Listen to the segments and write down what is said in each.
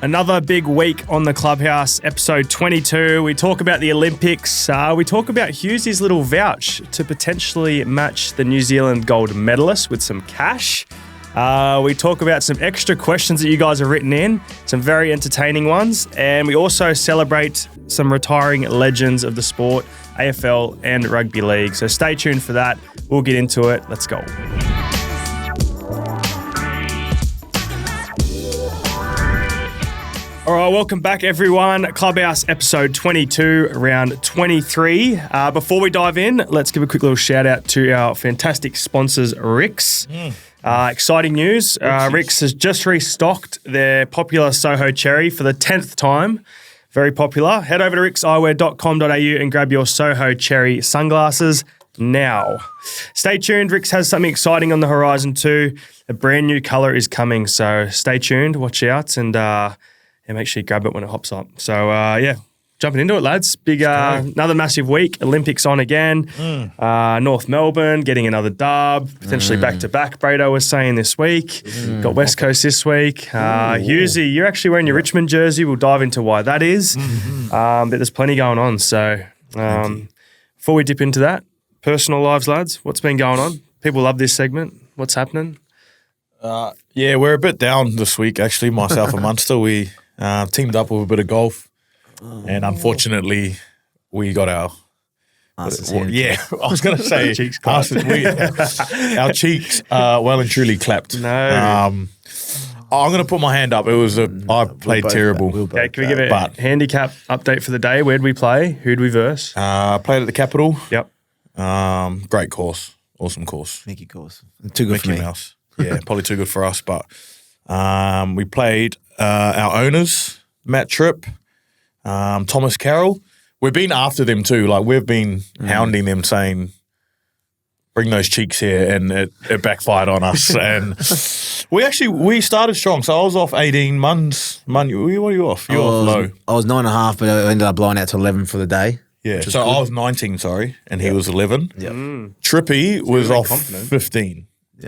Another big week on the Clubhouse, episode 22. We talk about the Olympics. We talk about Hughesy's little vouch to potentially match the New Zealand gold medalist with some cash. We talk about some extra questions that you guys have written in, some very entertaining ones. And we also celebrate some retiring legends of the sport, AFL and rugby league. So stay tuned for that. We'll get into it. Let's go. All right, welcome back, everyone. Clubhouse episode 22, round 23. Before we dive in, let's give a quick little shout out to our fantastic sponsors, RIXX. Exciting news. RIXX has just restocked their popular Soho Cherry for the 10th time. Very popular. Head over to rixxeyewear.com.au and grab your Soho Cherry sunglasses now. Stay tuned. RIXX has something exciting on the horizon too. A brand new colour is coming, so stay tuned, watch out, and make sure you grab it when it hops up. So, jumping into it, lads. Big, another massive week. Olympics on again. North Melbourne getting another dub, potentially back-to-back, Brado was saying this week. Got West Coast this week. Hughesy, you're actually wearing your Richmond jersey. We'll dive into why that is. But there's plenty going on. So, before we dip into that, personal lives, lads, what's been going on? People love this segment. What's happening? We're a bit down this week, actually, myself and Munster. We teamed up with a bit of golf, and unfortunately, we got our I was going to say our cheeks well and truly clapped. No, I'm going to put my hand up. I played terrible. Okay, can we give a handicap update for the day? Where'd we play? Who'd we verse? Played at the Capital. Yep. Great course, awesome course. Mickey course, too good for me. Mouse. Yeah, probably too good for us, but we played our owners, Matt Tripp, Thomas Carroll. We've been after them too. Like, we've been hounding them saying, bring those cheeks here, and it backfired on us. And we started strong. So I was off 18 months. What are you off? You're off low. I was 9.5, but I ended up blowing out to 11 for the day. Yeah, so I was 19, and he was 11. Yep. Trippy was off confident. 15,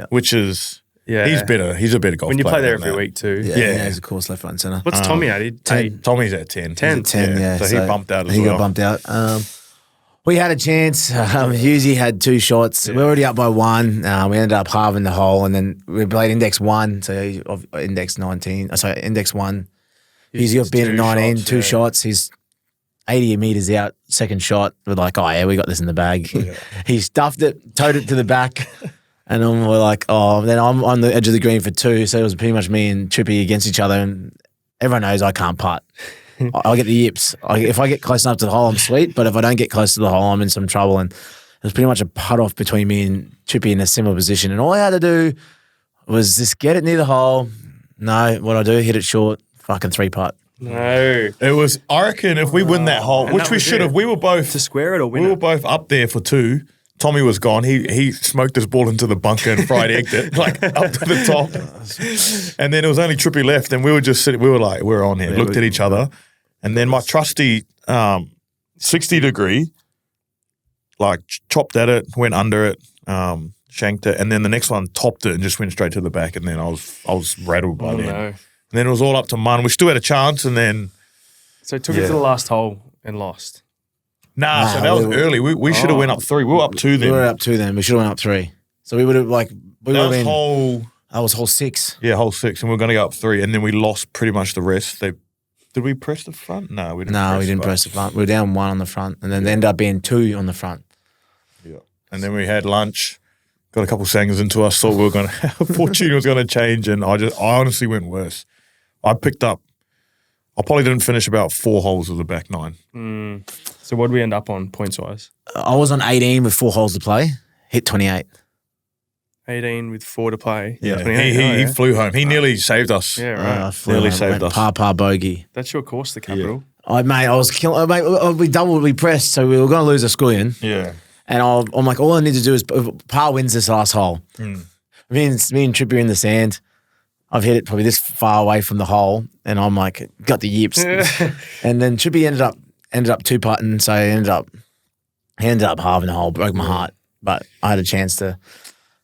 which is... Yeah. He's better. He's a better golf player. When you play there every week too. Yeah, he's of course left, front and centre. What's Tommy at? 10. Tommy's at 10. 10. 10, So he bumped out as well. He got bumped out. We had a chance. Hughesy had 2 shots. We were already up by 1. We ended up halving the hole, and then we played index 1. So index 19. Sorry, index 1. Hughesy got beat at 19, shots, 2 shots. He's 80 metres out, second shot. We're like, oh yeah, we got this in the bag. Yeah. He stuffed it, towed it to the back. And then we're like, then I'm on the edge of the green for 2, so it was pretty much me and Trippy against each other, and everyone knows I can't putt. I'll get the yips. If I get close enough to the hole, I'm sweet, but if I don't get close to the hole, I'm in some trouble. And it was pretty much a putt off between me and Trippy in a similar position. And all I had to do was just get it near the hole. No, what I do, hit it short, fucking 3-putt. No. It was, I reckon, if we win that hole, which we should have, we were both... To square it or win We were both up there for 2. Tommy was gone. He smoked his ball into the bunker and fried egged it, like up to the top. And then it was only Trippy left, and we were just sitting. We were like, we're on here. Looked at each other, and then my trusty 60-degree, like chopped at it, went under it, shanked it, and then the next one topped it and just went straight to the back. And then I was rattled by then. No. And then it was all up to Mun. We still had a chance, and then So took it to the last hole and lost. Nah, so that was early. We should have went up 3. We were up 2 then. We were up 2 then. We should have went up 3. So we would have That was hole 6. Yeah, hole 6, and we were going to go up 3, and then we lost pretty much the rest. Did we press the front? No, we didn't. No, we didn't press the front. We were down 1 on the front, and then there ended up being 2 on the front. Yeah, and then we had lunch, got a couple sangers into us, thought we were going to, fortune was going to change, and I honestly went worse. I probably didn't finish about 4 holes of the back 9. So what did we end up on points-wise? I was on 18 with 4 holes to play, hit 28. 18 with 4 to play. Yeah, he flew home. He nearly saved us. Yeah, right. Nearly saved us. Par bogey. That's your course, the Capital. I was killing. We pressed, so we were going to lose a scullion. Yeah. And I'm like, all I need to do is par wins this last hole. Me and Trippy are in the sand. I've hit it probably this far away from the hole, and I'm like, got the yips. And then Trippy ended up 2-putting, so he ended up halving the hole, broke my heart. But I had a chance to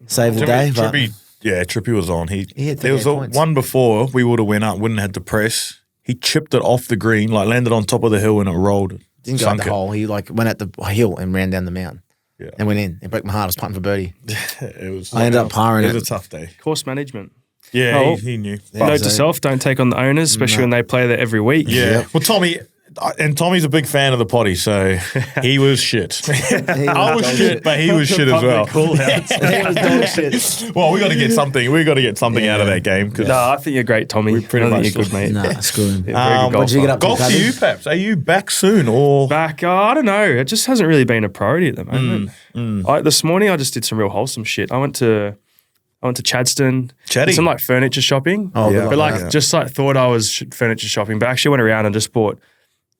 save the day. Trippy was on. He hit there was one before we would have went up, wouldn't have had to press. he chipped it off the green, like landed on top of the hill and it rolled. Didn't go at the hole. He like went at the hill and ran down the mountain. Yeah. And went in. It broke my heart. I was punting for birdie. It was. I ended up parring It was it. a tough day. Course management. Yeah, Oh. he knew. Yeah. Note to self: don't take on the owners, especially when they play there every week. Yeah. Well, Tommy's a big fan of the potty, so he was shit. I was shit, but he was shit as well. He was dog shit. Well, we got to get something. We got to get something out of that game. No, I think you're great, Tommy. pretty I think much you're good, mate. Nah, screw him. Yeah, very good What'd you get golfer. up to, Golf to Papi? you, Paps. Are you back soon or? Back, I don't know. It just hasn't really been a priority at the moment. This morning, I just did some real wholesome shit. I went to Chadstone, Chatty. did some like furniture shopping. Oh, Yeah. But like Yeah. just like thought I was furniture shopping, but I actually went around and just bought.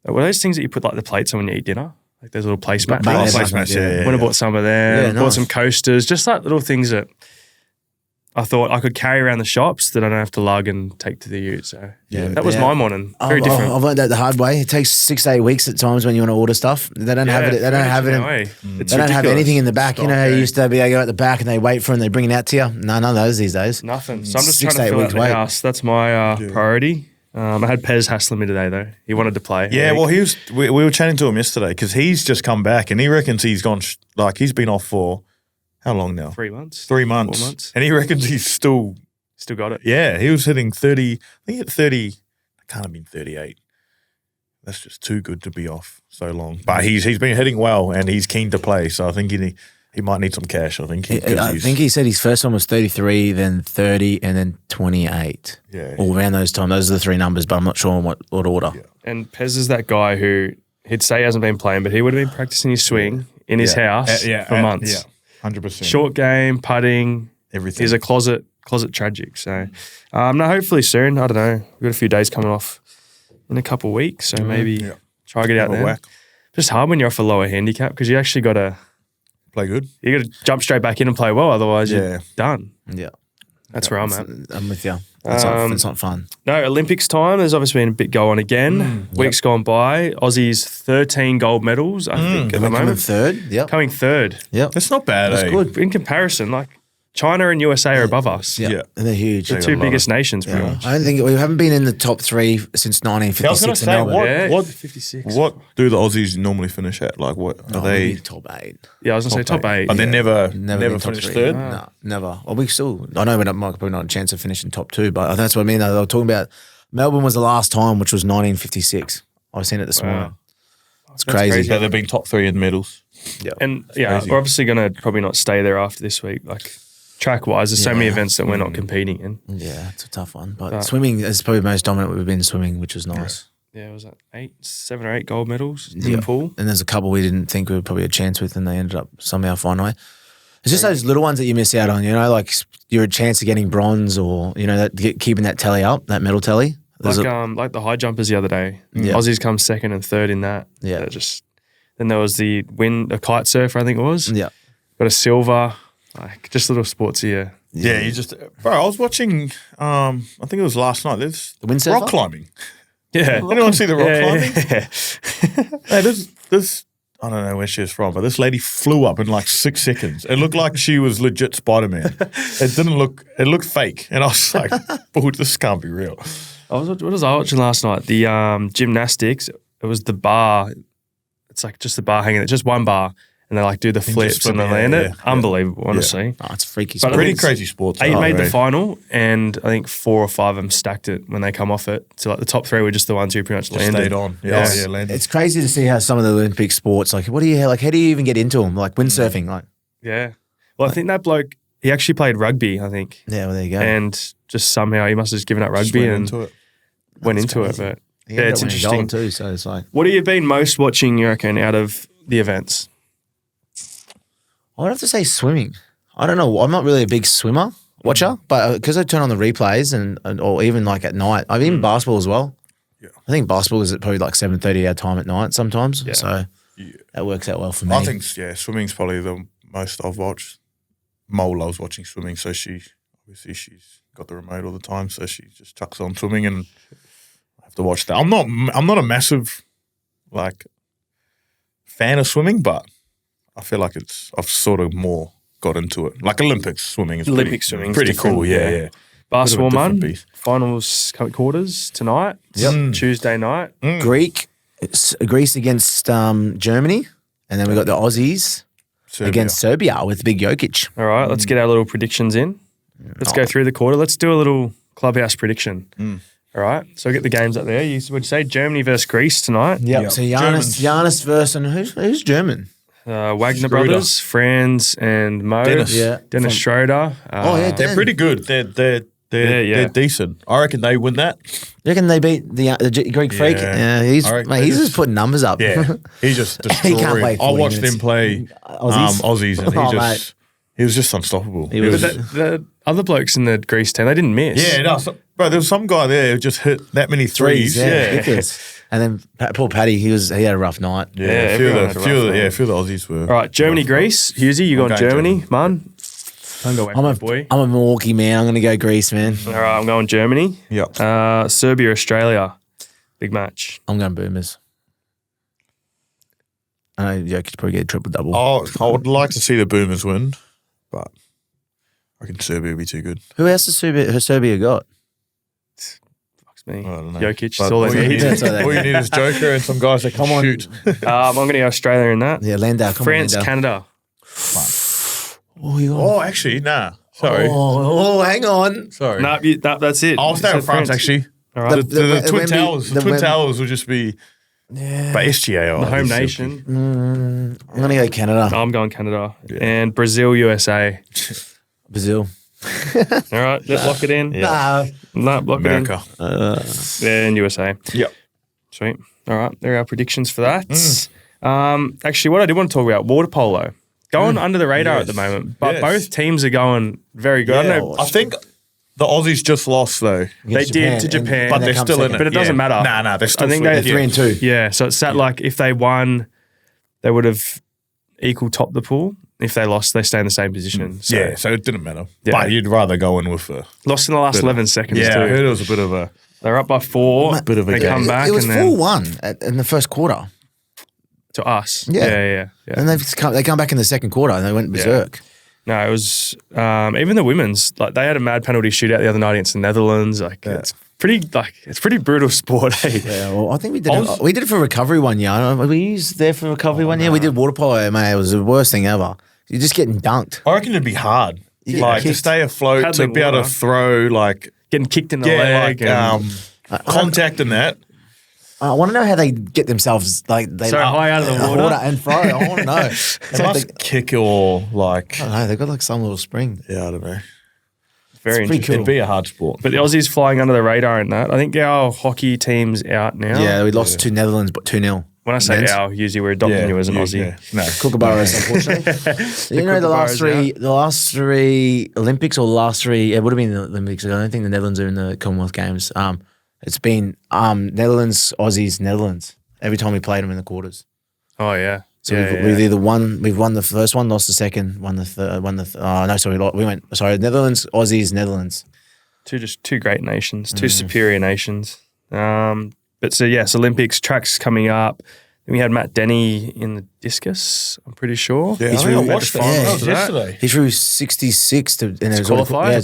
What are those things that you put like the plates on when you eat dinner? Like those little placemats. Yeah, Placemats, yeah. yeah. Went and bought some of them. Yeah, Bought nice. some coasters. Just like little things that I thought I could carry around the shops that I don't have to lug and take to the ute. So Yeah. that was Yeah. my morning. Very different. I've learned that the hard way. It takes 6 to 8 weeks at times when you want to order stuff. They don't have it. They don't have it. No way. It's They don't have ridiculous. anything in the back. You know, how Stock, you eh? used to be able to go at the back and they wait for it and they bring it out to you. No, none of those these days. Nothing. So I'm just 6 trying to to 8 fill out weeks the wait. house. That's my priority. I had Pez hassling me today though. He wanted to play. Yeah, well, we were chatting to him yesterday because he's just come back and he reckons he's gone, he's been off for how long now? 3 months. 3 months. 4 months. And he reckons he's still, Still got it. he was hitting 30, I think at 30, it can't have been 38. That's just too good to be off so long. But he's been hitting well and he's keen to play. So I think he might need some cash. I think. I think he said his first one was 33, then 30, and then 28. Yeah. All around those times. Those are the three numbers, but I'm not sure in what order. Yeah. And Pez is that guy who he'd say he hasn't been playing, but he would have been practicing his swing in his house for months. Yeah, 100%. Short game, putting. Everything. He's a closet tragic. So, no, hopefully soon. I don't know. We've got a few days coming off in a couple of weeks, so maybe try to get out Have a there. whack. Just hard when you're off a lower handicap because you actually got to Play good. jump straight back in and play well. Otherwise, you're done. Yeah. That's where I'm at. I'm with you. It's not fun. No, Olympics time. There's obviously been a bit going again. Weeks gone by. Aussies 13 gold medals, I think, at the Coming moment. third. Yep. Coming third. Yep. That's not bad. That's good. In comparison, like China and USA are above us. Yeah. Yeah. And they're huge. The two biggest nations, pretty much. I don't think we haven't been in the top three since 1956. I was gonna say, in Melbourne. what 56. What do the Aussies normally finish at? Like, what are they? Maybe top 8. Yeah, I was going to say top eight. But they never been top finished 3. third. No, never. Well, we still. I know we're not, probably not a chance of finishing top 2, but that's what I mean. They were talking about Melbourne was the last time, which was 1956. I was seeing it this morning. It's crazy. crazy. But they've been top 3 in medals. And yeah, crazy. we're obviously going to probably not stay there after this week. Like track wise, there's so many events that we're not competing in. Yeah, it's a tough one. But swimming is probably the most dominant we've been swimming, which was nice. Yeah, was that 7 or 8 gold medals in the pool? And there's a couple we didn't think we were probably a chance with, and they ended up somehow finding a way. It's just those little ones that you miss out on, you know, like you're a chance of getting bronze or, you know, keeping that tally up, that medal tally. There's Like the high jumpers the other day. Yeah. Aussies come second and third in that. Yeah. Then there was the a kite surfer, I think it was. yeah. Got a silver. Like just little sports here. Yeah, you just, bro. I was watching. I think it was last night. There's The windsurfer? rock climbing. Yeah. Anyone see the rock climbing? Yeah. Hey, this. I don't know where she was from, but this lady flew up in like 6 seconds. It looked like she was legit Spider-Man. It didn't look. It looked fake, and I was like, "Oh, this can't be real." What was I watching last night? The gymnastics. It was the bar. It's like just the bar hanging. It's just one bar, and they like do the flips flip and they it, land yeah, it. yeah. Unbelievable, honestly. Oh, it's freaky. But sport. Pretty it's crazy sports. 8 made the right? final, and I think 4 or 5 of them stacked it when they come off it. So like the top 3 were just the ones who pretty much Just landed. stayed on. Yeah. Yeah, landed. It's crazy to see how some of the Olympic sports, like, how do you even get into them? Like windsurfing, like, Yeah. Well, I think that bloke, he actually played rugby, I think. yeah, well, there you go. And just somehow he must have just given up Just rugby went and into it. went That's into crazy. it. But He yeah, ended it's up winning interesting. gold too, so it's like, What have you been most watching, you reckon, out of the events? I would have to say swimming. I don't know. I'm not really a big swimmer watcher, but because I turn on the replays and or even like at night, I've even basketball as well. Yeah. I think basketball is at probably like 7:30 our time at night sometimes. Yeah. So that works out well for me. I think swimming's probably the most I've watched. Mo loves watching swimming, so she's got the remote all the time, so she just chucks on swimming, and I have to watch that. I'm not a massive like fan of swimming, but I feel like I've sort of more got into it. Like Olympics swimming is Olympic swimming's pretty different, cool. Yeah. Basketball, different man. beast. Finals quarters tonight. Yep. Tuesday night. Greece against Germany, and then we got the Aussies against Serbia with big Jokic. All right, let's get our little predictions in. Let's go through the quarter. Let's do a little Clubhouse prediction. All right, so get the games up there. You would say Germany versus Greece tonight. Yep. So Giannis versus and who's German? Wagner brothers, Franz and Mo. Dennis Schroeder. They're pretty good. They're decent. I reckon they win that. You reckon they beat the Greek freak? Yeah. He's just putting numbers up. Yeah, he just destroyed. He can't play 40 I watched minutes. him play Aussies, and he was just unstoppable. He was. But the other blokes in the Greece team, they didn't miss. Yeah, no, bro, there was some guy there who just hit that many threes. Ridiculous. And then poor Paddy, he had a rough night. A few of the Aussies were. All right, Germany, Greece. Hughesy, you going Germany, man? Don't go away from boy. I'm a Milwaukee man. I'm going to go Greece, man. All right, I'm going Germany. Yep. Serbia, Australia. Big match. I'm going Boomers. I know Jokic probably get a triple-double. I would like to see the Boomers win, but I reckon Serbia would be too good. Who else has Serbia got? Fucks me. I don't know. Jokic, But all they need. all you need is Joker and some guys that can shoot. I'm going to go Australia in that. Yeah, Landau. France, Canada. Oh, actually, nah. Sorry. Oh, hang on. Sorry. No, that's it. I'll stay with France, actually. All right. The Twin Wembley- Towers. The Twin Towers will just be. Yeah. But SGA. The home nation. I'm going to go Canada. I'm going Canada. And Brazil, USA. Brazil. All right, let's lock it in. Nah. No, lock America. it in. And USA. Yep. Sweet. All right, there are our predictions for that. Actually, what I did want to talk about, water polo. Going under the radar at the moment, but both teams are going very good. I don't know. I think the Aussies just lost, though. They did to Japan. But they're still in it. But it doesn't matter. Nah, they're still I think They're 3-2. Yeah, so it's that like if they won, they would have equal top the pool. If they lost, they stay in the same position. So So it didn't matter. Yeah. But you'd rather go in with a. lost in the last 11 seconds Yeah, too. I heard it was a bit of a. They're up by 4. Bit of a they game. come back It was and then 4-1 in the first quarter. to us. Yeah. Yeah. And they come back in the second quarter and they went berserk. No, it was even the women's. Like they had a mad penalty shootout the other night against the Netherlands. It's pretty brutal sport. Eh? Yeah, well, I think we did it for recovery one year. We used there for recovery one year. We did water polo, mate. It was the worst thing ever. You're just getting dunked. I reckon it'd be hard. Yeah, to stay afloat, Paddling to be able to water. throw, Getting kicked in the leg. contact and that. I want to know how they get themselves they high out of the water. and throw. I want to know. They must kick or I don't know. They've got some little spring. I don't know. Very pretty interesting. cool. It'd be a hard sport. But the Aussies flying under the radar in that. I think our hockey team's out now. Yeah, we lost to Netherlands, but 2-0. When I say Men's. our, usually we're adopting you as an Aussie. Yeah. No. Kookaburras, unfortunately. You know the last three Olympics or the last three, it would have been the Olympics. I don't think the Netherlands are in the Commonwealth Games. It's been Netherlands, Aussies, Netherlands. Every time we played them in the quarters. Oh yeah. So we've either we've won the first one, lost the second, won the third, Netherlands, Aussies, Netherlands. Two great nations, two superior nations. But so yes, Olympics tracks coming up. Then we had Matt Denny in the discus. I'm pretty sure. Yeah, He's I really watched that. yeah, That was yesterday. He threw 66 to qualify? He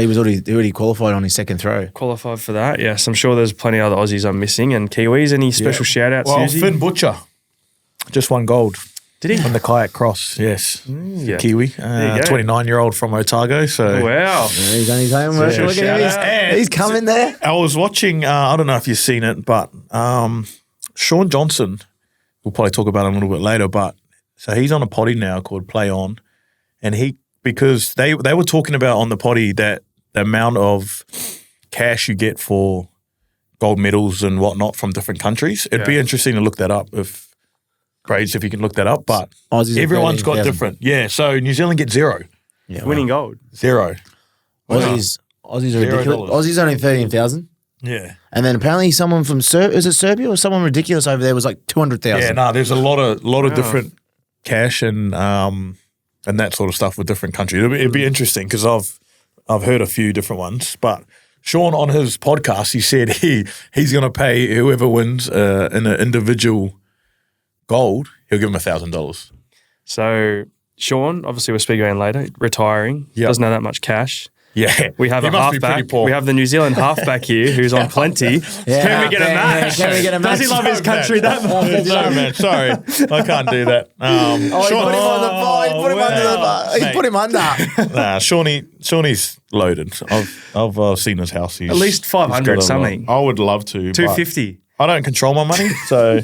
was already qualified on his second throw. Qualified for that. Yes, I'm sure there's plenty of other Aussies I'm missing and Kiwis. Any special shout outs? Well, Susie? Finn Butcher just won gold. Did he? On the kayak cross, yes. Yeah. Kiwi, you go. 29-year-old from Otago. So Wow. Yeah, he's done his homework. Yeah, Look shout out. at him. He's coming there. I was watching, I don't know if you've seen it, but Sean Johnson, we'll probably talk about him a little bit later, but so he's on a potty now called Play On. And because they were talking about on the potty that the amount of cash you get for gold medals and whatnot from different countries. It'd be interesting to look that up if you can look that up, but Aussies are everyone's got 13,000. different. Yeah, so New Zealand get zero. Yeah, Winning gold. Zero. Aussies are ridiculous. $0. Aussies only 13,000. Yeah. And then apparently someone from is it Serbia or someone ridiculous over there was like 200,000. Yeah, no, there's a lot of different cash and that sort of stuff with different countries. It'd be interesting because I've heard a few different ones. But Sean on his podcast, he said he's going to pay whoever wins in an individual gold, he'll give him $1,000. So Sean, obviously we'll speak about him later, retiring, doesn't have that much cash. Yeah. We have He a must be halfback. pretty poor. We have the New Zealand halfback here who's on plenty. Can we get a match? Can we get a match? Does he love his country that much? No, man. Sorry. I can't do that. He put him on the bar. He put him under the bar. He Mate. put him under. Nah, Shawnee's loaded. I've seen his house. At least 500 something. I would love to. but 250. I don't control my money, so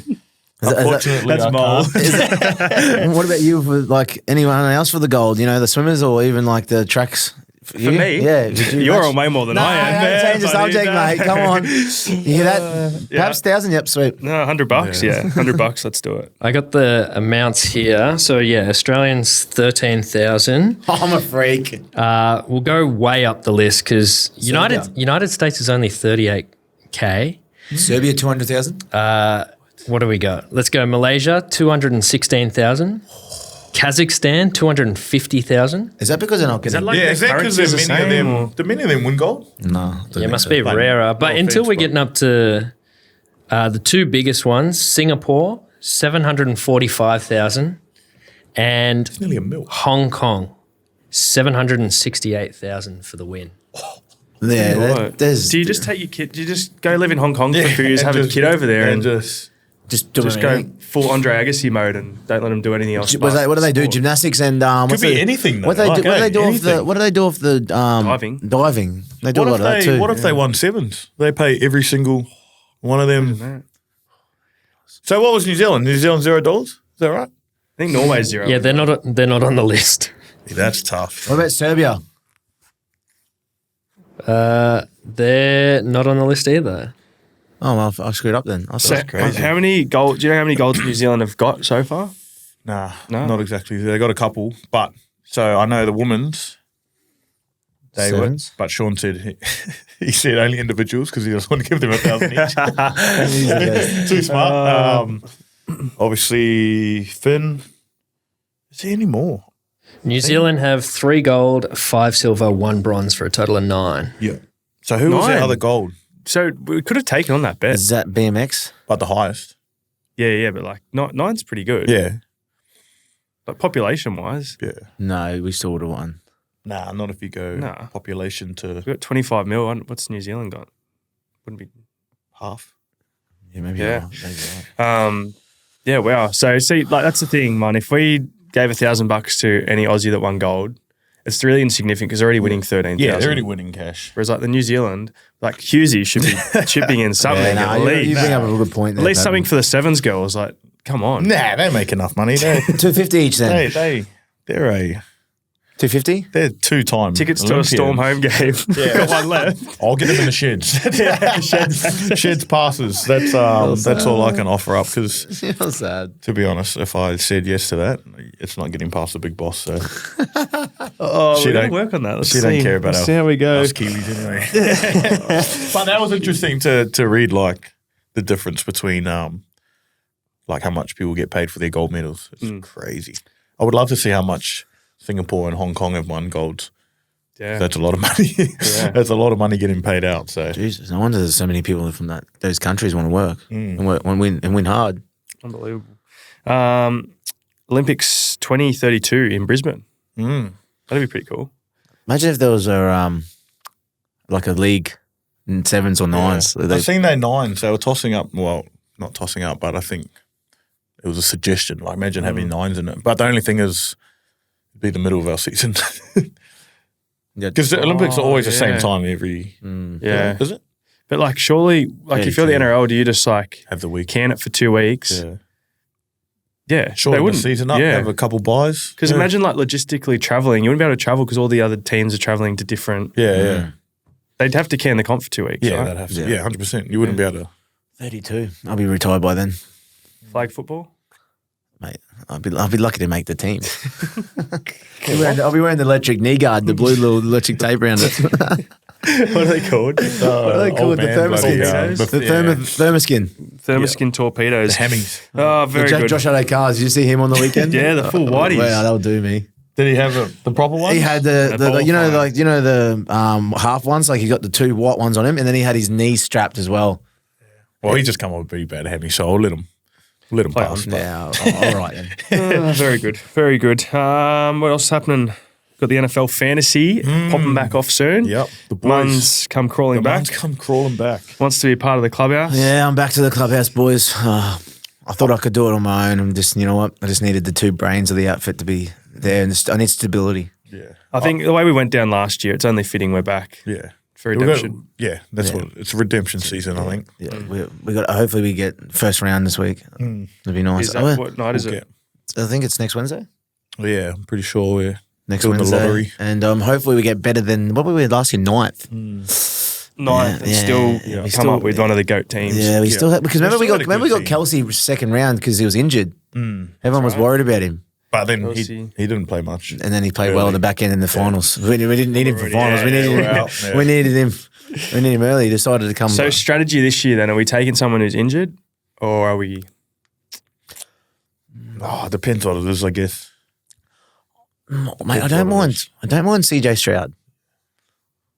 unfortunately, That's I Mole. can't. What about you for like anyone else for the gold? You know, the swimmers or even like the tracks? For me? Yeah. You're on way more than I am. No, change the buddy. subject, No. mate. Come on. You hear that? Perhaps 1,000. Yep, sweet. No, $100. Yeah, $100. Let's do it. I got the amounts here. So yeah, Australians 13,000. I'm a freak. We'll go way up the list because United States is only 38k. Serbia 200,000. What do we got? Let's go Malaysia 216,000. Kazakhstan 250,000. Is that because they're not getting? like Yeah, is that because currency's the many of same, them? or- Do many of them win gold? No. Yeah, it must be rarer. But until we're getting up to the two biggest ones, Singapore 745,000 and Nearly a mil. Hong Kong 768,000 for the win. Yeah, What? there's Do you just take your kid? Do you just go live in Hong Kong for 2 years, and have a just- kid over there, and just just do just go full Andre Agassi mode and don't let him do anything else? What do they do? sport? Gymnastics and what's be the- anything, though. What do they do? Like, What do they do off anything. the? What do they do off the Diving. Diving. They do a what lot if of that they too. what if they won sevens? They pay every single one of them. So what was New Zealand? New Zealand $0? Is that right? I think Norway's zero. Yeah, they're not on the list. Yeah, that's tough. What about Serbia? They're not on the list either. Oh well, I screwed up then. So, crazy. how many gold? Do you know how many golds New Zealand have got so far? Nah, No? not exactly. They got a couple, but so I know the women's. They were, Sevens? but Sean said he said only individuals because he doesn't want to give them 1,000 each. Too smart. Obviously, Finn. Is there any more? New Zealand have 3 gold, 5 silver, 1 bronze for a total of 9. Yeah. So who was the 9? other gold? So we could have taken on that bet. Is that BMX? But the highest. Yeah, but like nine's pretty good. Yeah. But population wise, Yeah. No, we still would have won. Nah, not if you go Nah. population to we've got 25 mil. What's New Zealand got? Wouldn't be half. Yeah, maybe. Yeah. You're right. Yeah, wow. So see, like that's the thing, man. If we gave $1,000 to any Aussie that won gold, it's really insignificant because they're already winning 13,000. Yeah, they're already winning cash. Whereas like the New Zealand, like Hughesy should be chipping in something Yeah, at no, least. you bring up a good point there. At least Pat. something for the sevens girls. Like, come on. Nah, they make enough money. They, 250 each then. they're 250? they're 2-time Tickets to a Storm home game. Got one left. I'll get them in the sheds. sheds passes. That's all I can offer up because, You're sad. to be honest, if I said yes to that, it's not getting past the big boss. So Oh, She we're going don't- to work on that. Let's she see. don't care about Let's see how we go. us Kiwis anyway. But that was interesting to read, like the difference between like how much people get paid for their gold medals. It's crazy. I would love to see how much Singapore and Hong Kong have won golds. Yeah. That's a lot of money. That's a lot of money getting paid out. So Jesus, no wonder there's so many people from those countries want to work and win hard. Unbelievable. Olympics 2032 in Brisbane. That'd be pretty cool. Imagine if there was like a league in sevens or nines. I've seen they nines. They were tossing up. Well, not tossing up, but I think it was a suggestion. Like imagine having nines in it. But the only thing is, it'd be the middle of our season because the Olympics are always the same time every. Yeah. Is it? But like, surely, like if you're the NRL, do you just like Have the week. can it for 2 weeks? Yeah. Yeah. Shorten they the wouldn't. season up. Yeah. Have a couple buys. Because imagine like logistically traveling. You wouldn't be able to travel because all the other teams are traveling to different. Yeah. They'd have to can the comp for 2 weeks. Yeah, right? that'd have to. Yeah. Yeah, 100%. You wouldn't be able to. 32. I'll be retired by then, Flag football. mate. I'll be lucky to make the team. I'll be wearing the electric knee guard, the blue little electric tape around it. What are they called? What are they called? The thermoskins. The thermoskin. Thermoskin torpedoes. Hammies. Oh, very good. Josh Addo Cars. Did you see him on the weekend? Yeah, the full whiteys. Wow, that'll do me. Did he have the proper one? He had the half ones, like he got the 2 white ones on him, and then he had his knees strapped as well. Well, he just come up with pretty bad hammy, so I'll let him pass. Yeah, all right then. Very good. Very good. What else is happening? Got the NFL fantasy popping back off soon. Yep. The boys. Mun's come crawling back. Mun's come crawling back. Wants to be a part of the clubhouse. Yeah, I'm back to the clubhouse, boys. I thought I could do it on my own. I'm just, you know what? I just needed the two brains of the outfit to be there, and I need stability. Yeah. I think the way we went down last year, it's only fitting we're back. Yeah. For redemption. That's what it's a redemption season, I think. Yeah, we got. Hopefully, we get first round this week. It'd be nice. Is that what night is it? I think it's next Wednesday. Yeah, I'm pretty sure we're Next doing Wednesday, the lottery. and hopefully we get better than what we were last year, ninth. Ninth, and still we come up with one of the GOAT teams. Yeah, we still have, because remember still had a good we got team. Kelsey second round because he was injured. Everyone was worried about him, But then Chelsea. he didn't play much. and then he played well in the back end in the finals. We didn't need him for finals. We yeah, needed we're him. out, yeah. We needed him. We needed him early. He decided to come. So strategy this year then, are we taking someone who's injured or are we... Oh, it depends what it is, I guess. Mate, I don't mind CJ Stroud.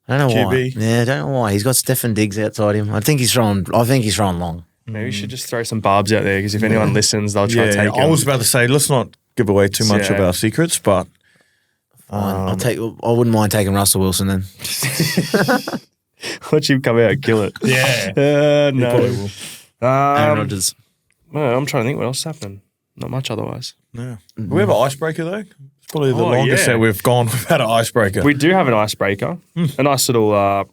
I don't know why. QB. Yeah, I don't know why. He's got Stefan Diggs outside him. I think he's throwing long. Maybe we should just throw some barbs out there because if anyone listens, they'll try to take I him. was about to say, let's not give away too much of Yeah. our secrets, but I wouldn't mind taking Russell Wilson then. Watch him come out and kill it. yeah. No. Aaron Rodgers. Well, I'm trying to think what else is happening. Not much otherwise. Yeah. Do we have an icebreaker though? It's probably the Oh, longest yeah. that we've gone without an icebreaker. We do have an icebreaker. A nice little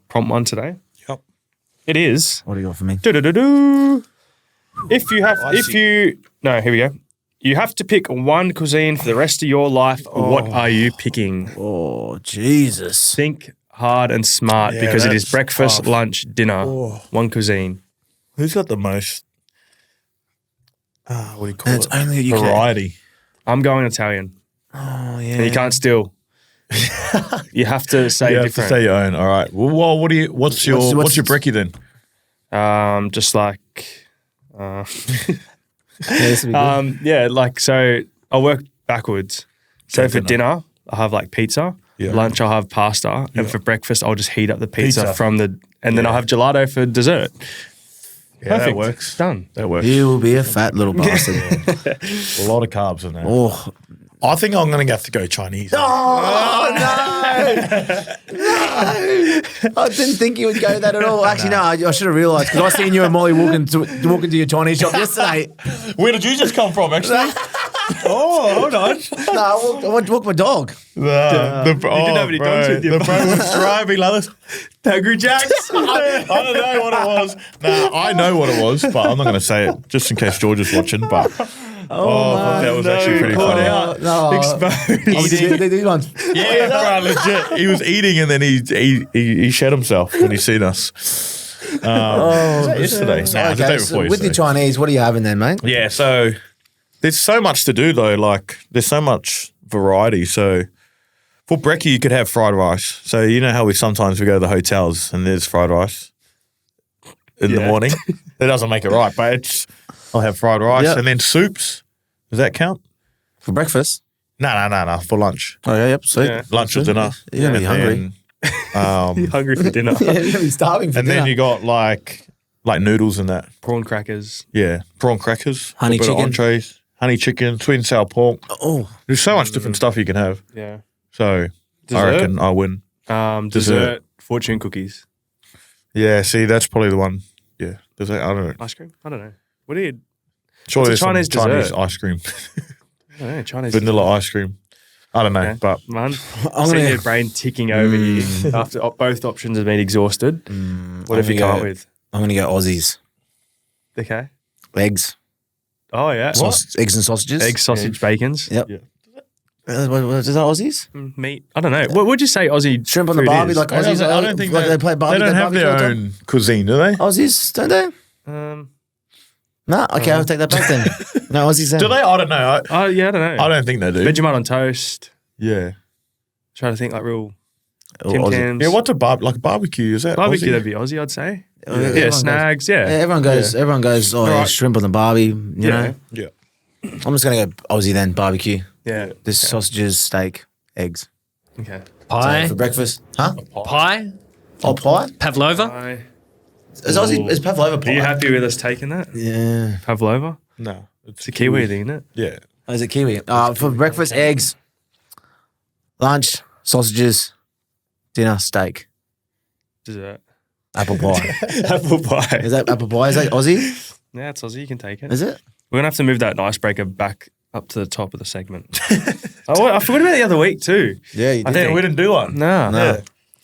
prompt one today. Yep. It is... What do you got for me? Do-do-do-do. Here we go. You have to pick one cuisine for the rest of your life. What are you picking? Oh, Jesus. Think hard and smart Yeah, because it is that's breakfast, tough. lunch, dinner. One cuisine. Who's got the most? What do you call And it's it? only you can. Variety. I'm going Italian. Oh, yeah. And you can't steal. You have to say You have to different. say your own. All right. Well, what's your brekkie then? Just like... Yeah, this would be good. So I'll work backwards. So Okay, for dinner. dinner, I'll have like pizza. Yeah. Lunch, I'll have pasta. And for breakfast, I'll just heat up the pizza, Pizza. from the... And then I'll have gelato for dessert. Yeah, that Perfect. works. Done. That works. You will be a fat little bastard. A lot of carbs in there. Oh, I think I'm going to have to go Chinese. Oh, no. I didn't think you would go that at all. Actually, no, I should have realised because I seen you and Molly walking to your Chinese shop yesterday. Where did you just come from, actually? Oh, hold on. No, I went to walk my dog. You didn't have any dogs with you, The bro. bro was driving like this. Hungry Jacks. I don't know what it was. Nah, I know what it was, but I'm not going to say it just in case George is watching. But that was actually pretty caught funny. out. No, Exposed. these ones. Yeah, bro, legit. He was eating and then he shed himself when he seen us. Was that yesterday? Nah, the day before with your yesterday. Chinese, what are you having then, mate? Yeah, so there's so much to do though. Like there's so much variety. So for brekkie, you could have fried rice. So you know how we go to the hotels and there's fried rice in the morning. That doesn't make it right, but I'll have fried rice Yep. and then soups. Does that count? For breakfast? No. For lunch, Oh, yeah, yep. Sweet. Yeah. lunch or dinner. You're going to be hungry. Hungry for dinner. Yeah, you're going to be starving for And dinner. then you got like noodles and that. Prawn crackers. Yeah, prawn crackers, Honey a bit of chicken. entrees, honey chicken, sweet and sour pork. Oh, There's so much different stuff you can have. Yeah. So Dessert? I reckon I win. Dessert. Fortune cookies. Yeah, see, that's probably the one. Yeah, dessert. I don't know. Ice cream? I don't know. What do you... Surely What's a there's some Chinese Chinese dessert? ice cream, I don't know. Chinese... vanilla ice cream. I don't know, Okay. but Man, I'm see gonna- your brain ticking over here after both options have been exhausted. What have you come up with? I'm going to go Aussies. Okay. Eggs. Oh, yeah. Eggs and sausages. Egg, sausage, bacons. Yep. Yeah. Is that Aussies? Meat. I don't know. What would you say Aussie Shrimp on the food barbie, is? like I Aussies. don't think like they play barbie. they don't have their barbecue all the time. own cuisine, do they? Aussies, don't they? No, okay, I'll take that back then. No, Aussies. Do they? I don't know. Oh, yeah, I don't know. I don't think they do. Vegemite on toast. Yeah. Trying to think like real Or Tim Aussie. Tams. Yeah. What's a barbecue? Is that Barbecue, Aussie? that'd be Aussie, I'd say. Yeah, Everyone snags, Yeah, everyone goes. Everyone goes. Oh, yeah, Alright. shrimp on the barbie. You know, Yeah. I'm just gonna go Aussie then. Barbecue. Yeah. There's sausages, steak, eggs. Okay. Pie? For breakfast, huh? Pie? Oh, pie. Pavlova? Pie. Is Aussie? Is Pavlova pie? Are you happy with us taking that? Yeah. Pavlova? No. It's a Kiwi thing, isn't it? Yeah. Oh, is it kiwi? For breakfast, eggs. Lunch, Sausages, dinner, steak, Dessert. apple pie. Apple pie. Is that apple pie? Is that Aussie? Yeah, it's Aussie. You can take it. Is it? We're going to have to move that icebreaker back up to the top of the segment. I forgot about it the other week too. Yeah, you I did. think we didn't do one. No. No.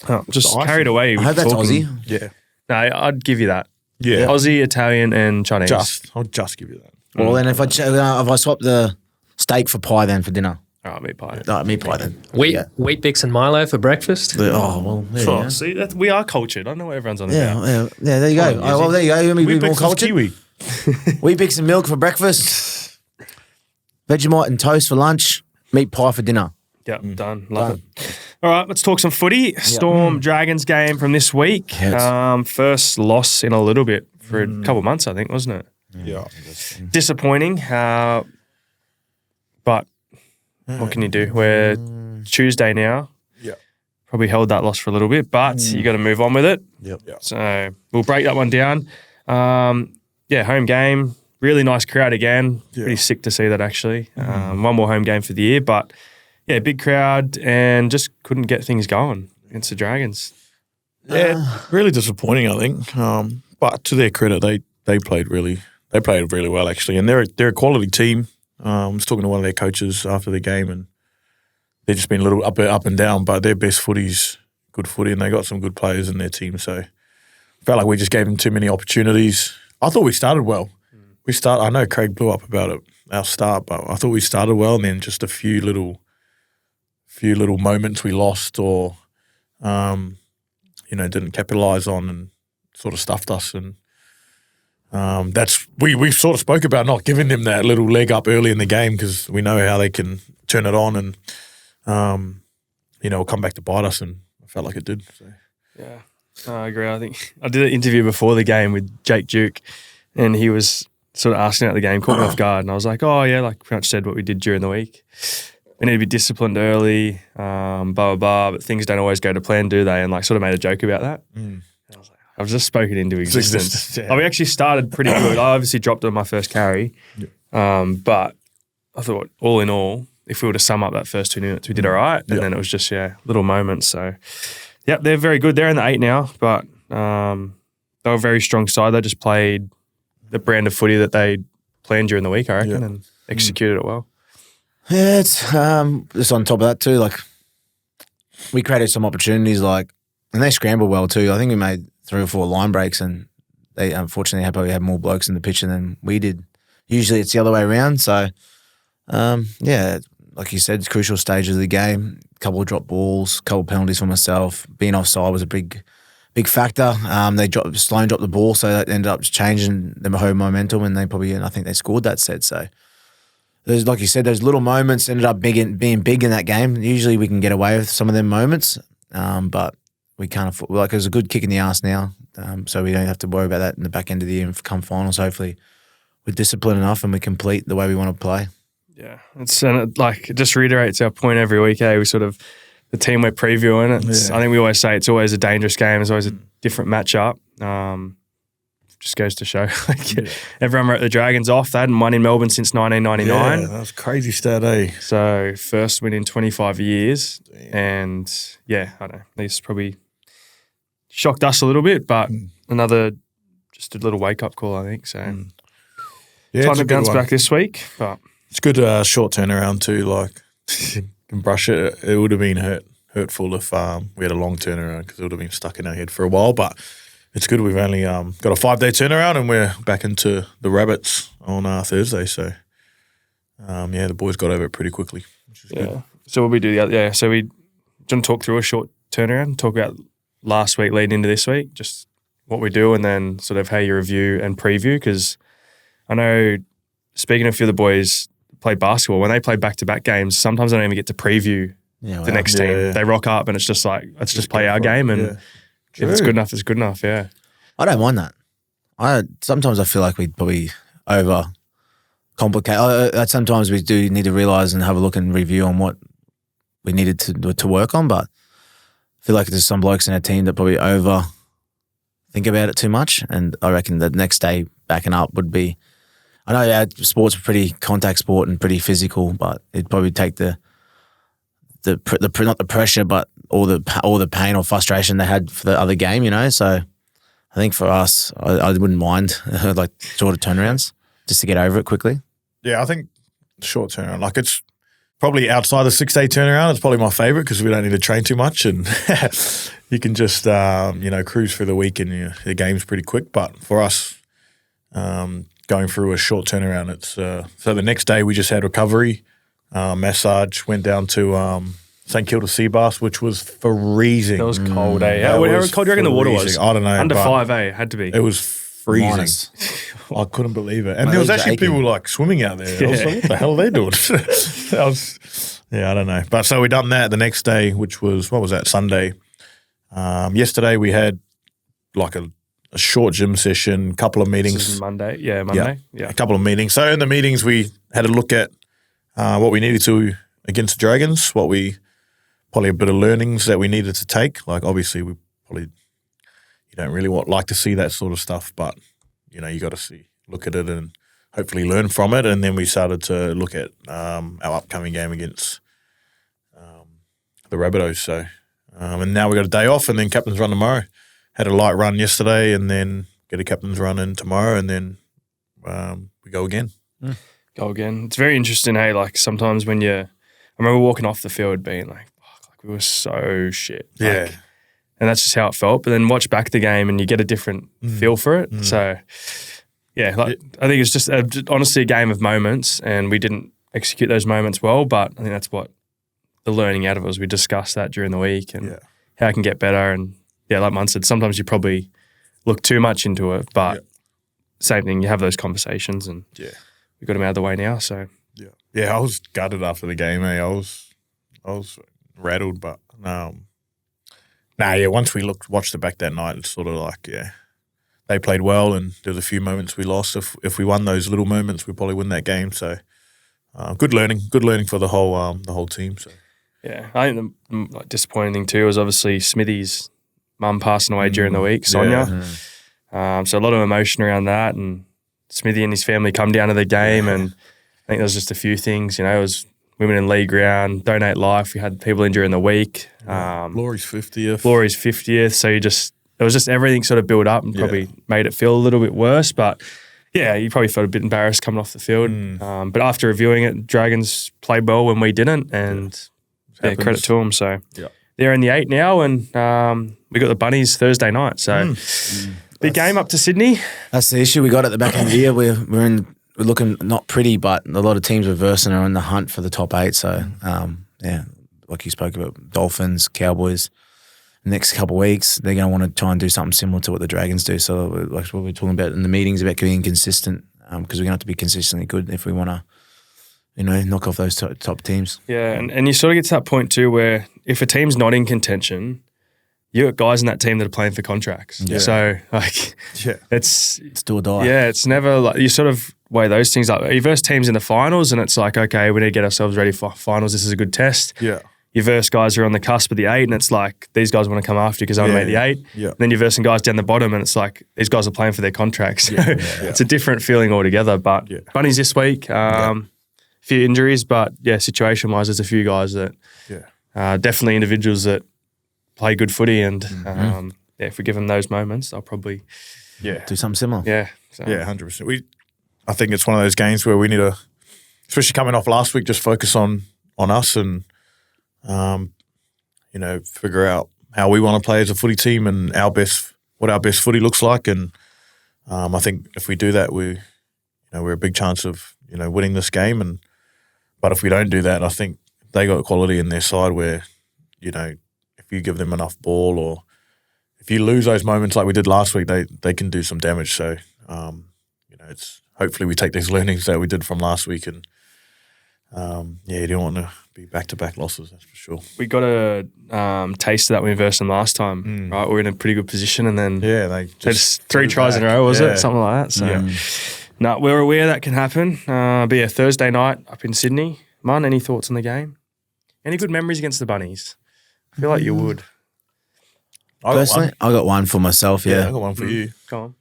Oh, just It's carried away. I hope that's talking. Aussie. Yeah. No, I'd give you that. Yeah. Aussie, Italian, and Chinese. I'll just give you that. Well, then if I swap the steak for pie then for dinner. Oh, meat pie. Meat pie then. Wheat Yeah. Bix and Milo for breakfast. Oh, well, there you go. See, we are cultured. I don't know what everyone's on Yeah, about. yeah, there you go. Oh, well, there you go. You want me to be more cultured? Kiwi. Wheat Bix and milk for breakfast. Vegemite and toast for lunch. Meat pie for dinner. Yep, done. Love it. All right, let's talk some footy. Storm Dragons game from this week. Yes. First loss in a little bit for a couple of months, I think, wasn't it? Yeah. Disappointing, but what can you do? We're Tuesday now. Yeah. Probably held that loss for a little bit, but you got to move on with it. Yep. So we'll break that one down. Home game. Really nice crowd again. Yeah. Pretty sick to see that actually. One more home game for the year, but yeah, big crowd and just couldn't get things going against the Dragons. Yeah, really disappointing, I think. But to their credit, they played really well actually, and they're a quality team. I was talking to one of their coaches after the game, and they've just been a little up and down, but their best footy's good footy, and they got some good players in their team. So felt like we just gave them too many opportunities. I thought we started well. I know Craig blew up about it, our start, but I thought we started well, and then just a few little moments we lost or didn't capitalise on and sort of stuffed us. And we sort of spoke about not giving them that little leg up early in the game because we know how they can turn it on and it'll come back to bite us, and I felt like it did. So. Yeah, I agree. I think I did an interview before the game with Jake Duke, and he was sort of asking about the game, caught me off guard, and I was like, oh yeah, like pretty much said what we did during the week. We need to be disciplined early, blah, blah, blah, but things don't always go to plan, do they? And like sort of made a joke about that. And I was like, I've just spoken into existence. Yeah. We actually started pretty good. I obviously dropped on my first carry, but I thought all in all, if we were to sum up that first 2 minutes, we did all right. And then it was just, little moments. So, they're very good. They're in the 8 now, but they were a very strong side. They just played the brand of footy that they planned during the week, I reckon, and executed it well. Yeah, it's just on top of that too. Like we created some opportunities, and they scrambled well too. I think we made 3 or 4 line breaks, and they unfortunately probably had more blokes in the pitch than we did. Usually it's the other way around. So like you said, it's crucial stages of the game. A couple of drop balls, a couple of penalties for myself. Being offside was a big factor. Sloan dropped the ball, so that ended up changing the whole momentum, and I think they scored that set. So. There's, like you said, those little moments ended up being big in that game. Usually we can get away with some of them moments, but we can't afford. It was a good kick in the ass now, so we don't have to worry about that in the back end of the year and come finals. Hopefully, we're disciplined enough and we complete the way we want to play. Yeah, it just reiterates our point every week. We sort of the team we're previewing. I think we always say it's always a dangerous game. It's always a different matchup. Just goes to show. Everyone wrote the Dragons off. They hadn't won in Melbourne since 1999. Yeah, that was crazy stat, eh? So first win in 25 years. Damn. And I don't know. This probably shocked us a little bit, but just a little wake-up call, I think. So time to bounce back this week. But it's good short turnaround too. Like, you can brush it. It would have been hurtful if we had a long turnaround because it would have been stuck in our head for a while, but it's good we've only got a 5-day turnaround and we're back into the Rabbits on Thursday. So, the boys got over it pretty quickly, which is good. So what we do, so we want to talk through a short turnaround, talk about last week leading into this week, just what we do and then sort of how you review and preview, because I know, speaking of a few of the boys play basketball, when they play back-to-back games, sometimes they don't even get to preview the next team. Yeah. They rock up and it's just like, let's just play our game and if it's good enough, it's good enough, I don't mind that. Sometimes I feel like we probably overcomplicate. Sometimes we do need to realise and have a look and review on what we needed to work on, but I feel like there's some blokes in our team that probably over think about it too much, and I reckon the next day backing up would be. I know sport's a pretty contact sport and pretty physical, but it'd probably take the not the pressure, but all the pain or frustration they had for the other game, So I think for us, I wouldn't mind like shorter turnarounds just to get over it quickly. Yeah, I think short turnaround. Like it's probably outside the 6-day turnaround. It's probably my favorite because we don't need to train too much and you can just cruise through the week and the game's pretty quick. But for us, going through a short turnaround, it's so the next day we just had recovery, massage, went down to St Kilda Sea Baths, which was freezing. That was cold, eh? How cold do you reckon the water was? I don't know. Under 5, eh? It had to be. It was freezing. Minus. I couldn't believe it. And there was actually people like swimming out there. I was like, what the hell are they doing? I don't know. But so we done that the next day, which was, what was that, Sunday. Yesterday we had like a short gym session, couple of meetings. This is Monday. Yeah, Monday. Yeah. A couple of meetings. So in the meetings we had a look at what we needed to against the Dragons, probably a bit of learnings that we needed to take. Like obviously you don't really like to see that sort of stuff, but you got to look at it and hopefully learn from it. And then we started to look at our upcoming game against the Rabbitohs. So and now we got a day off and then captain's run tomorrow. Had a light run yesterday and then get a captain's run in tomorrow and then we go again. Go again. It's very interesting, hey? Like sometimes when I remember walking off the field being like, fuck, like we were so shit. Yeah. And that's just how it felt. But then watch back the game and you get a different feel for it. So, yeah, I think it's just honestly a game of moments and we didn't execute those moments well, but I think that's what the learning out of it was. We discussed that during the week and how I can get better. And, yeah, like Munster said, sometimes you probably look too much into it, but same thing, you have those conversations and we got them out of the way now. So, yeah, I was gutted after the game. I was rattled, but once we watched it back that night, it's sort of like, they played well and there was a few moments we lost. If we won those little moments, we probably win that game. So good learning for the whole team. So yeah, I think the disappointing thing too was obviously Smithy's mum passing away during the week, Sonia. So a lot of emotion around that, and Smithy and his family come down to the game, and I think there was just a few things. It was Women in League round, Donate Life. We had people in during the week. Laurie's 50th. Laurie's 50th. So it was just everything sort of built up and probably made it feel a little bit worse. But yeah, you probably felt a bit embarrassed coming off the field. But after reviewing it, Dragons played well when we didn't, and credit to them. So they're in the 8 now, and we got the Bunnies Thursday night. So big game up to Sydney. That's the issue we got at the back end of the year. We're looking not pretty, but a lot of teams reversing are in the hunt for the top 8. So, like you spoke about, Dolphins, Cowboys, next couple of weeks, they're going to want to try and do something similar to what the Dragons do. So, like what we're talking about in the meetings about being consistent, because we're going to have to be consistently good if we want to, knock off those top teams. Yeah, and you sort of get to that point too where if a team's not in contention, you got guys in that team that are playing for contracts. Yeah. So, it's do or die. Yeah, it's never like you sort of weigh those things up. You verse teams in the finals, and it's like, okay, we need to get ourselves ready for finals. This is a good test. Yeah. You verse guys who are on the cusp of the 8, and it's like these guys want to come after you because they want to make the 8. Yeah. And then you're versing guys down the bottom, and it's like these guys are playing for their contracts. It's a different feeling altogether. But Bunnies this week, few injuries, but situation-wise, there's a few guys that definitely individuals that play good footy, and if we give them those moments, they'll probably do something similar. Yeah, so. 100%. I think it's one of those games where we need to, especially coming off last week, just focus on us and figure out how we want to play as a footy team and what our best footy looks like. And I think if we do that, we're a big chance of winning this game. But if we don't do that, I think they got quality in their side where if you give them enough ball, or if you lose those moments like we did last week, they can do some damage. So it's hopefully we take these learnings that we did from last week, and you don't want to be back-to-back losses, that's for sure. We got a taste of that when we versed them last time, right? We were in a pretty good position, and then they just 3 tries in a row, was it? Something like that. So we're aware that can happen. But Thursday night up in Sydney. Mun, any thoughts on the game? Any good memories against the Bunnies? I feel like you would. Personally, I got one for myself, I got one for you. Go on.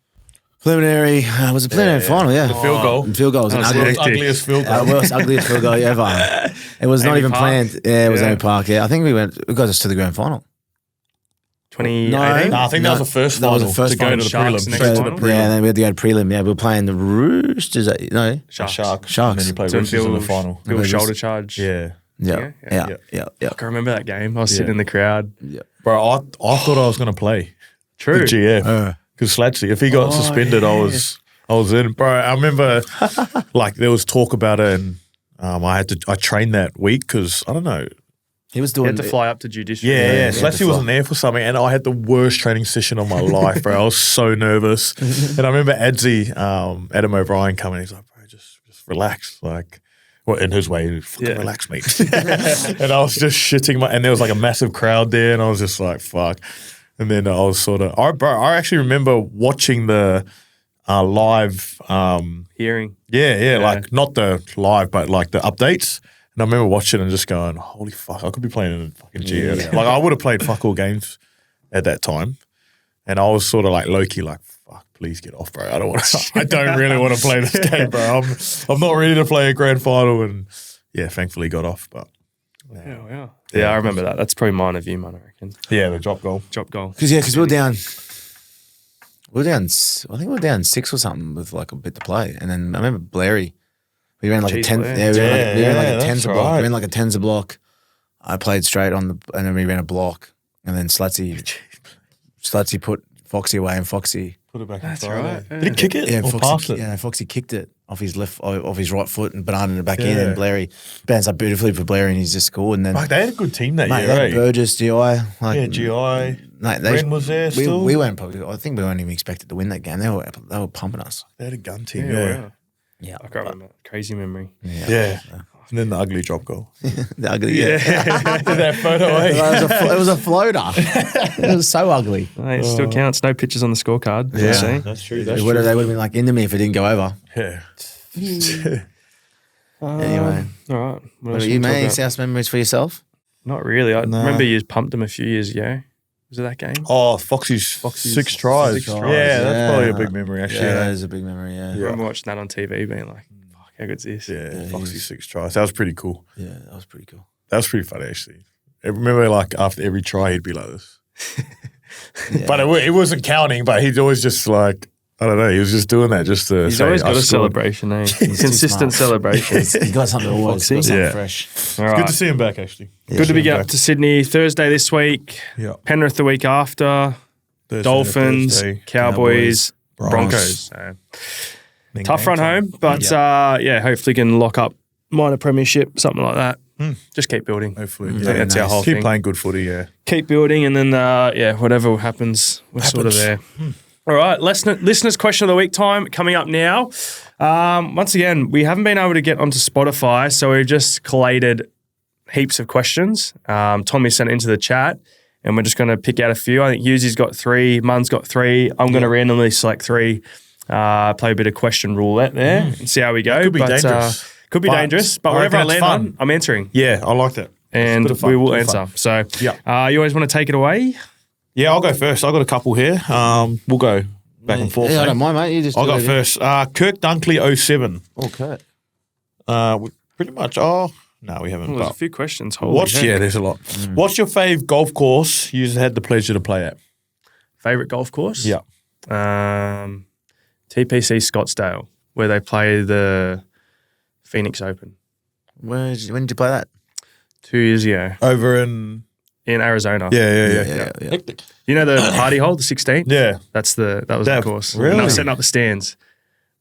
Preliminary, was a preliminary final, yeah. The field goal. Field goal was an That was ugly. hectic. Ugliest field goal. Worst, ugliest field goal ever. It was not Amy even Park? planned. Yeah, it was Yeah. Amy Park. Yeah, I think we got us to the grand final. 2018? No, I think that was the first that final was the first to go final. to the Sharks prelim. next Straight to to the the prelim. Yeah, and then we had to go to prelim. Yeah, we were playing the Roosters. No, Sharks. Sharks. Sharks. And then you play Doing Roosters in the final. Bill Okay, shoulder just- charge. Yeah. yeah, Yeah. yeah. I can remember that game. I was sitting Yeah. in the crowd. Bro, I thought I was going to play True. the GF. Because Slatchy, if he got suspended, I was in. Bro, I remember like there was talk about it and I trained that week because, I don't know. He was You doing had to fly up to judiciary. Yeah, yeah, Slatchy the wasn't there for something and I had the worst training session of my life, bro. I was so nervous. And I remember Adam O'Brien coming. He's like, bro, just relax. Like, well, in his way, fucking relax, mate. And I was just shitting and there was like a massive crowd there and I was just like, fuck. And then I was sort of, I actually remember watching the live, Hearing. yeah, like not the live, but like the updates. And I remember watching and just going, holy fuck, I could be playing in fucking GF. Like I would have played fuck all games at that time. And I was sort of like low-key like, fuck, please get off, bro. I don't really want to play this game, bro. I'm not ready to play a grand final. And yeah, thankfully got off. But Yeah, I remember that. That's probably mine of you, man, I reckon. yeah, the drop goal. Drop goal. because we were down. I think we were down 6 or something with like a bit to play, and then I remember Blairy. We ran like Jeez, a 10. Blair. Yeah, we ran like a that's tenser block. right. We ran like a tenser block. I played straight on and then we ran a block, and then Slutsy put Foxy away, and Foxy. Put it back That's inside. right. Did he kick it Yeah, or pass it? Yeah, Foxy kicked it off his right foot and banana it back in, and Blairy bounds up beautifully for Blairy, and he's just cool. And then Like, they had a good team that mate, year, they eh? had Burgess, GI, like Yeah, GI. Mate, Bren was there still. We weren't probably. I think we weren't even expected to win that game. They were pumping us. They had a gun team, Yeah. yeah. Wow. Yeah, I can't remember. Crazy memory. Yeah. And then the ugly drop goal. the ugly. Yeah, That photo, eh? it was a floater. It was so ugly. Hey, it still counts. No pictures on the scorecard. Yeah. See? That's true. They would have been like into me if it didn't go over. Yeah. Anyway, All right. What what else are we you, talk man? about? South memories for yourself? Not really. I remember you pumped him a few years ago. Was it that game? Oh, Foxy's 6 tries. Six tries. Yeah, that's Yeah. probably a big memory, actually. Yeah, that Yeah, is a big memory. Yeah, I remember watching that on TV being like, fuck, how good's this? Foxy's 6 tries. That was pretty cool. yeah, that was pretty cool. That was pretty funny, actually. I remember, like, after every try, he'd be like this. But it wasn't counting, but he'd always just, like, I don't know, he was just doing that just to He's say, always got "I a scored." celebration, eh? too Consistent smart. celebration. He's got something always. Got something Yeah. fresh. All Good right. to see him back, actually. Good to be up to Sydney. Thursday this week. Yeah. Penrith the week after. Thursday, Dolphins, Thursday. Cowboys, Broncos. Broncos. So, Then tough game run time. home, but hopefully can lock up minor premiership, something like that. Just keep building. Hopefully. I think that's our whole Keep thing. playing good footy, yeah. Keep building, and then whatever happens, we're sort of there. All right, listeners' question of the week time coming up now. Once again, we haven't been able to get onto Spotify, so we've just collated heaps of questions. Tommy sent it into the chat, and we're just going to pick out a few. I think Hughesy's got 3, Mun's got 3. I'm going to randomly select 3. Play a bit of question roulette there and see how we go. Could be dangerous. Could be But dangerous, but I whatever I reckon it's land fun. on, I'm answering. Yeah, I like that. And Bit of fun, we will bit of answer. fun. So, Yeah. you always want to take it away? Yeah, I'll go first. I've got a couple here. We'll go back and forth. Yeah, I mate. don't mind, mate. You just I'll do go it. first. Kirk Dunkley 07. Okay. Pretty much. Oh, no, we haven't. Well, there's a But few questions. Holy heck. yeah, there's a lot. What's your fave golf course you've had the pleasure to play at? Favorite golf course? Yeah. TPC Scottsdale, where they play the Phoenix Open When did you play that? 2 years ago Over in. in Arizona. Yeah. You know the party hole, the 16? Yeah. That was the course. really? And I was setting up the stands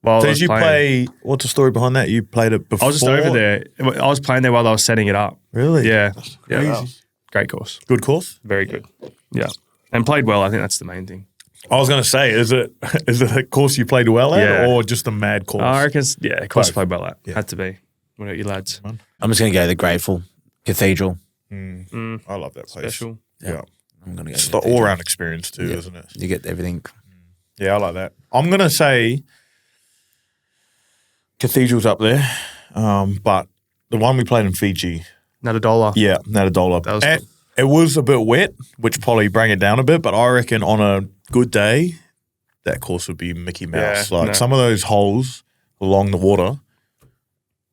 while So I was did you playing. play? What's the story behind that? You played it before. I was just over there. I was playing there while I was setting it up. Really? Yeah. Crazy. Yeah. Great course. Good course. Very good. Yeah. And played well. I think that's the main thing. I was going to say, is it a course you played well at, Yeah. or just a mad course? I reckon, course Both. played well at. Yeah. Had to be. What about you lads? I'm just going to go the Grateful Cathedral. I love that place. Special. Yeah. I'm going to go. It's the the Cathedral. all-round experience too, isn't it? You get everything. Yeah, I like that. I'm going to say Cathedral's up there, but the one we played in Fiji, Not $1. yeah, Natadola. That was And cool. it was a bit wet, which probably bring it down a bit, but I reckon on a good day, that course would be Mickey Mouse. Yeah, like no. some of those holes along the water,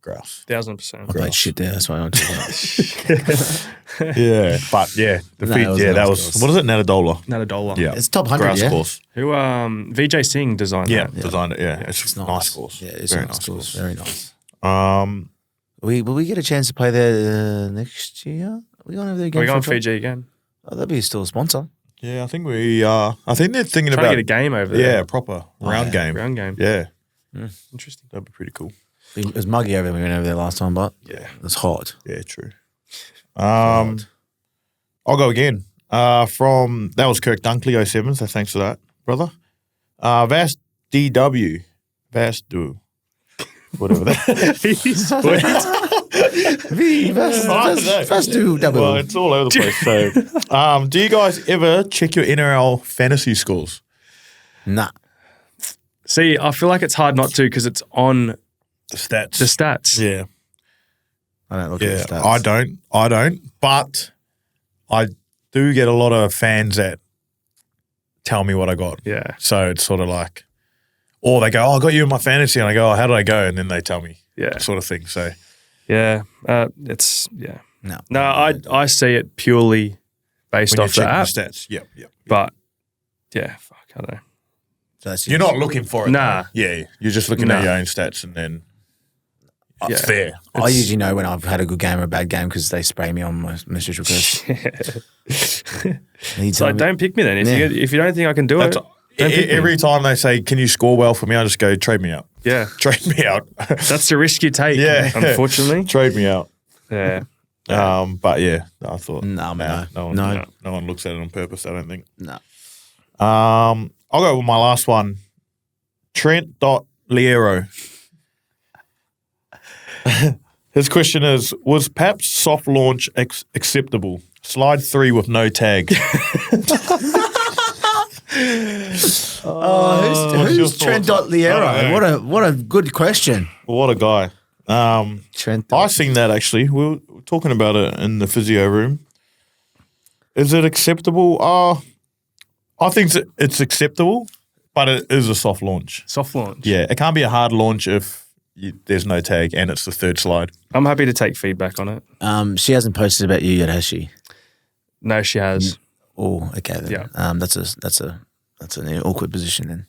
grouse. 1,000%. I played shit there. That's why I'm talking about. Yeah, but yeah, the No, feet. it was a Yeah, that nice was course. what is it? Natadola. Not a dollar. Yeah, It's top 100, grass yeah. course. Who VJ Singh designed Yeah, that. designed it. Yeah, it's It's a nice course. Yeah, it's very a nice course. Very nice. Will we get a chance to play there next year? Are we going over there again? We're going for a Fiji again. Oh, that'd be still a sponsor. Yeah, I think we are. I think they're thinking Trying about to get a game over there. Yeah, proper round game. Round game. Yeah, Interesting. that'd be pretty cool. It was muggy over when we went over there last time, but Yeah. it was hot. Yeah, true. I'll go again. From that was Kirk Dunkley 07, so thanks for that, brother. Vas DW. Vas do. Whatever that. First do double. Well, it's all over the place. So, do you guys ever check your NRL fantasy scores? Nah. See, I feel like it's hard not to because it's on The stats. the stats. Yeah. I don't look Yeah. at the stats. I don't. But I do get a lot of fans that tell me what I got. Yeah. So it's sort of like, or they go, "Oh, I got you in my fantasy," and I go, "Oh, how did I go?" And then they tell me, Yeah. sort of thing. So Yeah. Yeah. No. No, I see it purely based when off you're the checking app. the stats, yep. But yeah, fuck, I don't know. So that's You're not looking for it. Nah. though. Yeah, you're just looking Nah. at your own stats, and then it's Yeah. fair. I usually know when I've had a good game or a bad game because they spray me on my message request. So don't pick me then. If you don't think I can do it, That's, don't pick me. every time they say, "Can you score well for me?" I just go, "Trade me out." Yeah. Trade me out. That's the risk you take, Yeah. unfortunately. Trade me out. Yeah. But yeah, I thought No, no one, no. no one looks at it on purpose. I don't think. No. I'll go with my last one. Trent.Liero. His question is, was Pap's soft launch acceptable? Slide 3 with no tag. Who's your Trent thoughts? Liero? What a good question. What a guy. Trent. I seen that actually. We were talking about it in the physio room. Is it acceptable? I think it's acceptable, but it is a soft launch. Soft launch. Yeah, it can't be a hard launch if there's no tag and it's the third slide. I'm happy to take feedback on it. She hasn't posted about you yet, has she? No, she has. Oh, okay then. Yeah. That's an awkward position then.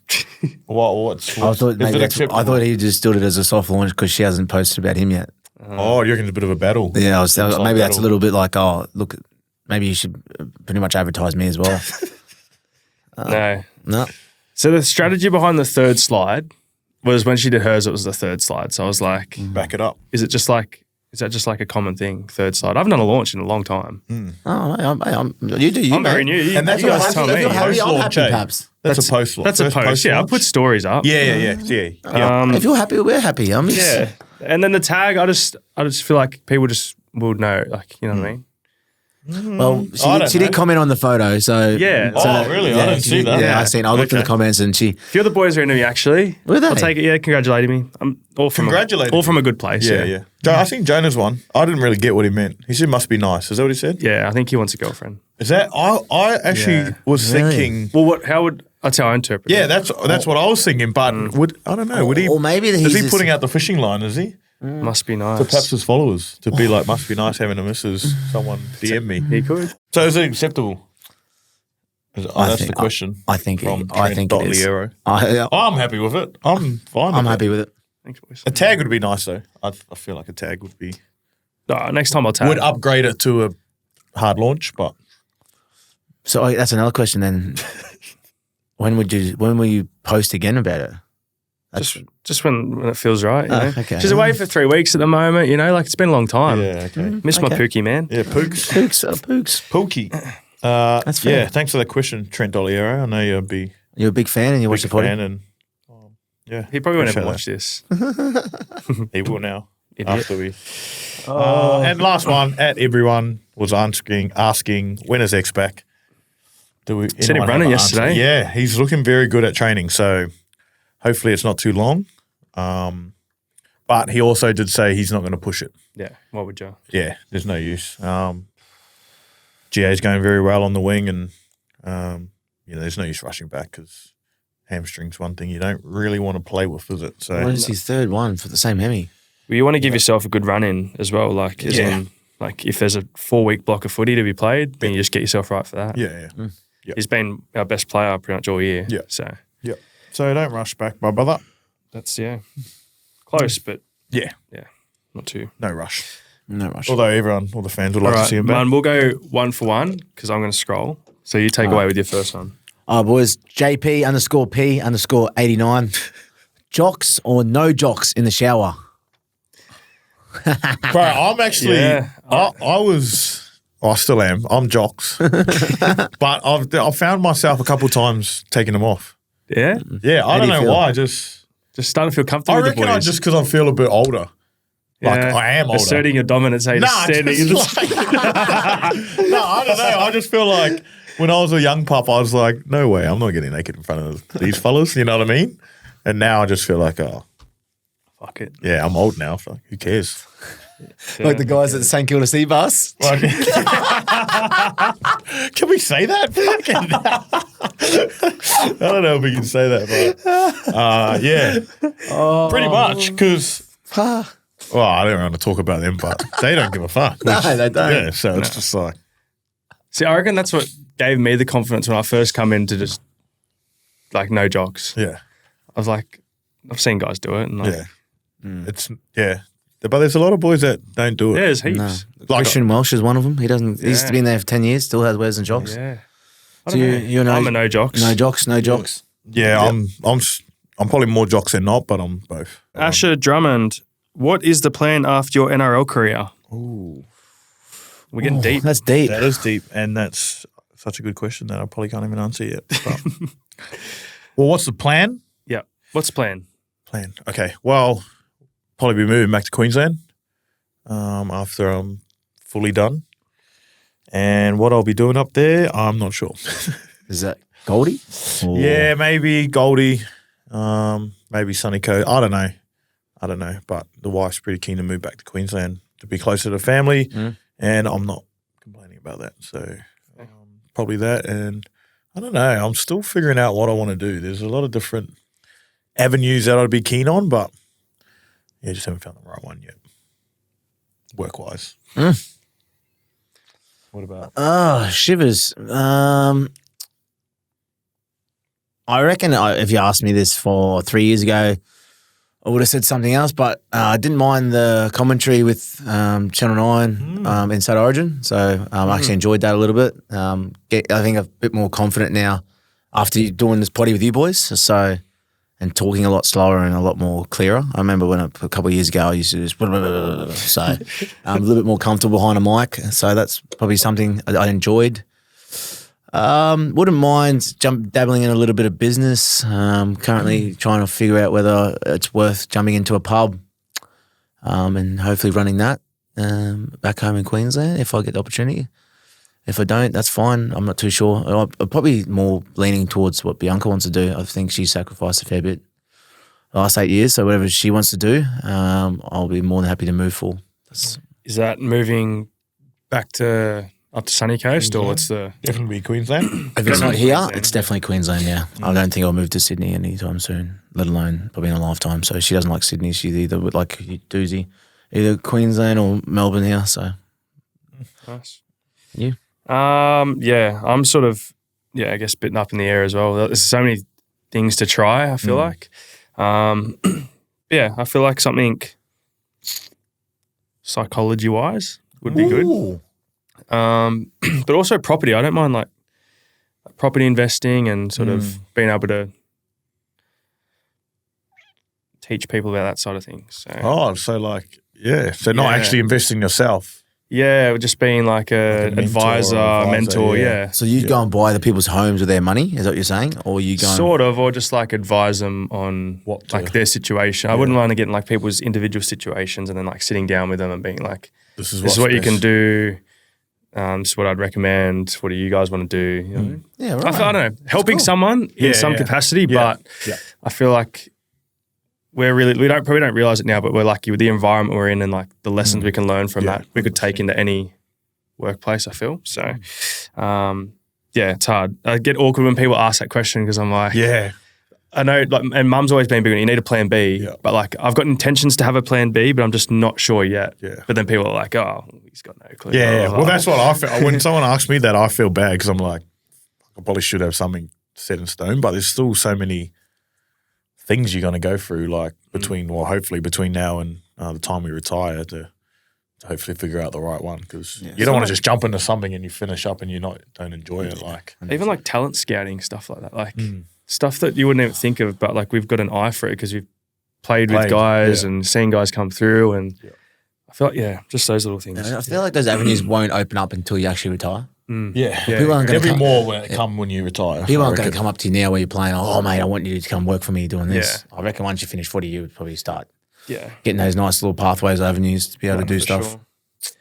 What's I thought is maybe it that's, acceptable? I thought he just did it as a soft launch because she hasn't posted about him yet. Oh, you reckon it's a bit of a battle? Yeah, maybe that's a battle. little bit like, oh, look, maybe you should pretty much advertise me as well. No. No. So the strategy behind the third slide was when she did hers, it was the third slide. So I was like, Back it up. is that just like a common thing, third slide? I haven't done a launch in a long time. Oh, you do you. I'm very new. And that's you what guys I tell think. me. If you're happy, I'm Post-launch, happy, eh? Paps. That's a post launch. That's a post. Yeah, I put stories up. Yeah. If you're happy, we're happy. Yeah. And then the tag, I just feel like people just will know, like, you know what I mean? Well, I don't she did know. comment on the photo, so Yeah. Oh, really? I didn't see that. Yeah, Yeah. I seen. I looked at the comments and she. A few of the boys are into me, actually. Were they? I'll take it. Yeah, congratulating me. I'm all from Congratulating all from a good place. Yeah. I think Jonah's one. I didn't really get what he meant. He said must be nice. Is that what he said? Yeah, I think he wants a girlfriend. Is that I actually Yeah. was Really? thinking. Well, that's how I interpret Yeah, it. that's what I was thinking. But would I don't know? Would he? Or maybe is he's he just- putting out the fishing line? Is he Must be nice. to perhaps his followers to be like must be nice having a missus? Someone DM me. He could. So is it acceptable? That's think- the question. I think. From I think it is. Trent.Liero. I'm I'm happy with it. I'm fine. I'm with happy it. with it. Thanks, boys. A tag would be nice though. I feel like a tag would be Next time I'll tag. would upgrade it to a hard launch, but So that's another question then. When will you post again about it? Just when it feels right. You know? okay. She's away for 3 weeks at the moment. You know, like it's been a long time. yeah, okay. Miss my Okay. Pookie, man. Yeah, Pooks. Pooks. Pookie. That's fair. Yeah, thanks for that question, Trent.Liero. I know you'll be You're a big fan and you a watch the big footy. fan and yeah. He probably won't ever Appreciate watch that. this. He will now. Idiot. After we and last one at everyone was asking when is X back? Do we Said him anyone running have an answer? yesterday. Yeah, he's looking very good at training, so hopefully it's not too long. But he also did say he's not going to push it. Yeah. What would you? Yeah, there's no use. GA's going very well on the wing, and there's no use rushing back because hamstring's one thing you don't really want to play with, is it? So What is his third one for the same hemi? Well, you want to give yourself a good run in as well. Like, as Yeah. in, like if there's a 4-week block of footy to be played, then you just get yourself right for that. yeah. Yep. He's been our best player pretty much all year. Yeah. So So don't rush back, my brother. that's close, but Yeah, not too. no rush. No rush. Although all the fans would like to see him back. Man, we'll go 1 for 1 because I'm going to scroll. So you take away with your first one. Oh, boys, JP_P_89. Jocks or no jocks in the shower? Bro, I'm actually, Yeah. I still am. I'm Jocks. But I've found myself a couple of times taking them off. Yeah, Yeah, I do don't you know feel? why. Just starting to feel comfortable I with the reckon boys. just because I feel a bit older. Like Yeah. I am older. Asserting your dominance, hey, Nah, standing in just the like, no, I don't know. I just feel like when I was a young pup, I was like, no way, I'm not getting naked in front of these fellas. You know what I mean? And now I just feel like, oh, fuck it. yeah, I'm old now. So who cares? Like the guys at the St Kilda Sea Bus? Like, can we say that? Fucking I don't know if we can say that, but yeah, pretty much. Because well, I don't want to talk about them, but they don't give a fuck. No, they don't. Yeah, so it's just like See, I reckon that's what gave me the confidence when I first come in to just like no jocks. yeah, I was like, I've seen guys do it, and like, yeah. It's but there's a lot of boys that don't do it. yeah, there's heaps. Like, Christian Welsh is one of them. He doesn't. He's Yeah. been there for 10 years. Still has wears and jocks. Yeah. I So don't know. you're no, I'm a no jocks. no jocks. No jocks. yeah, I'm probably more Jocks than not, but I'm both. Asher Drummond, what is the plan after your NRL career? Ooh. We're getting deep. That's deep. That is deep, and that's such a good question that I probably can't even answer yet. But, well, what's the plan? Yeah. What's the plan? Okay, well, probably be moving back to Queensland after I'm fully done. And what I'll be doing up there, I'm not sure. Is that Goldie? Or- Yeah, maybe Goldie, maybe Sunny Coast. I don't know. But the wife's pretty keen to move back to Queensland to be closer to family, and I'm not complaining about that. So probably that, and I don't know. I'm still figuring out what I want to do. There's a lot of different avenues that I'd be keen on, but yeah, just haven't found the right one yet, work-wise. What about? Oh, shivers. I reckon if you asked me this for 3 years ago, I would have said something else, but I didn't mind the commentary with Channel 9 Inside Origin. So I actually enjoyed that a little bit. I think I'm a bit more confident now after doing this potty with you boys. So, and talking a lot slower and a lot more clearer. I remember when a couple of years ago I used to just so I'm a little bit more comfortable behind a mic. So that's probably something I enjoyed. Wouldn't mind dabbling in a little bit of business. Currently trying to figure out whether it's worth jumping into a pub and hopefully running that back home in Queensland if I get the opportunity. If I don't, that's fine. I'm not too sure. I'm probably more leaning towards what Bianca wants to do. I think she sacrificed a fair bit the last 8 years. So whatever she wants to do, I'll be more than happy to move for. Is that moving back to up to Sunny Coast, or what's the? Definitely be Queensland. If it's not here, Queensland. it's definitely Queensland, yeah. I don't think I'll move to Sydney anytime soon, let alone probably in a lifetime. So she doesn't like Sydney. She's either like doozy, either Queensland or Melbourne here. So Nice. You? Yeah, I'm sort of, I guess, bitten up in the air as well. There's so many things to try, I feel like. Yeah, I feel like something psychology-wise would be good. But also property. I don't mind like property investing and sort of being able to teach people about that side of things. So, So not Yeah. actually investing yourself. yeah, just being like a Like a advisor, mentor, yeah. So you go and buy the people's homes with their money? Is that what you're saying? Or you go and- Sort of, or just like advise them on What to- like their situation. I wouldn't want to get in like people's individual situations and then like sitting down with them and being like, This is this is what you can do. This is what I'd recommend. What do you guys want to do? You know? Yeah, I right. don't know, helping someone in Yeah, some yeah. capacity, Yeah. but Yeah. I feel like we probably don't realize it now, but we're lucky with the environment we're in and like the lessons we can learn from Yeah. that. We could take into any workplace, I feel. So, it's hard. I get awkward when people ask that question because I'm like, Yeah. I know, like, and Mum's always been big on you need a plan B. Yeah. But like, I've got intentions to have a plan B, but I'm just not sure yet. Yeah. But then people are like, oh, he's got no clue. Yeah, Blah, yeah. blah, Well, blah. that's what I feel. When someone asks me that, I feel bad because I'm like, I probably should have something set in stone, but there's still so many things you're going to go through, like hopefully between now and the time we retire to hopefully figure out the right one because you don't want to just jump into something and you finish up and don't enjoy it. Like Even like talent scouting, stuff like that. Like stuff that you wouldn't even think of, but like we've got an eye for it because we've played with guys and seen guys come through. And I feel like, just those little things. I feel like those avenues won't open up until you actually retire. People aren't there'll gonna be more when it come when you retire. People aren't going to come up to you now where you're playing, oh, mate, I want you to come work for me doing this. Yeah. I reckon once you finish footy, you would probably start Yeah. getting those nice little pathways, avenues to be able to do For stuff. sure.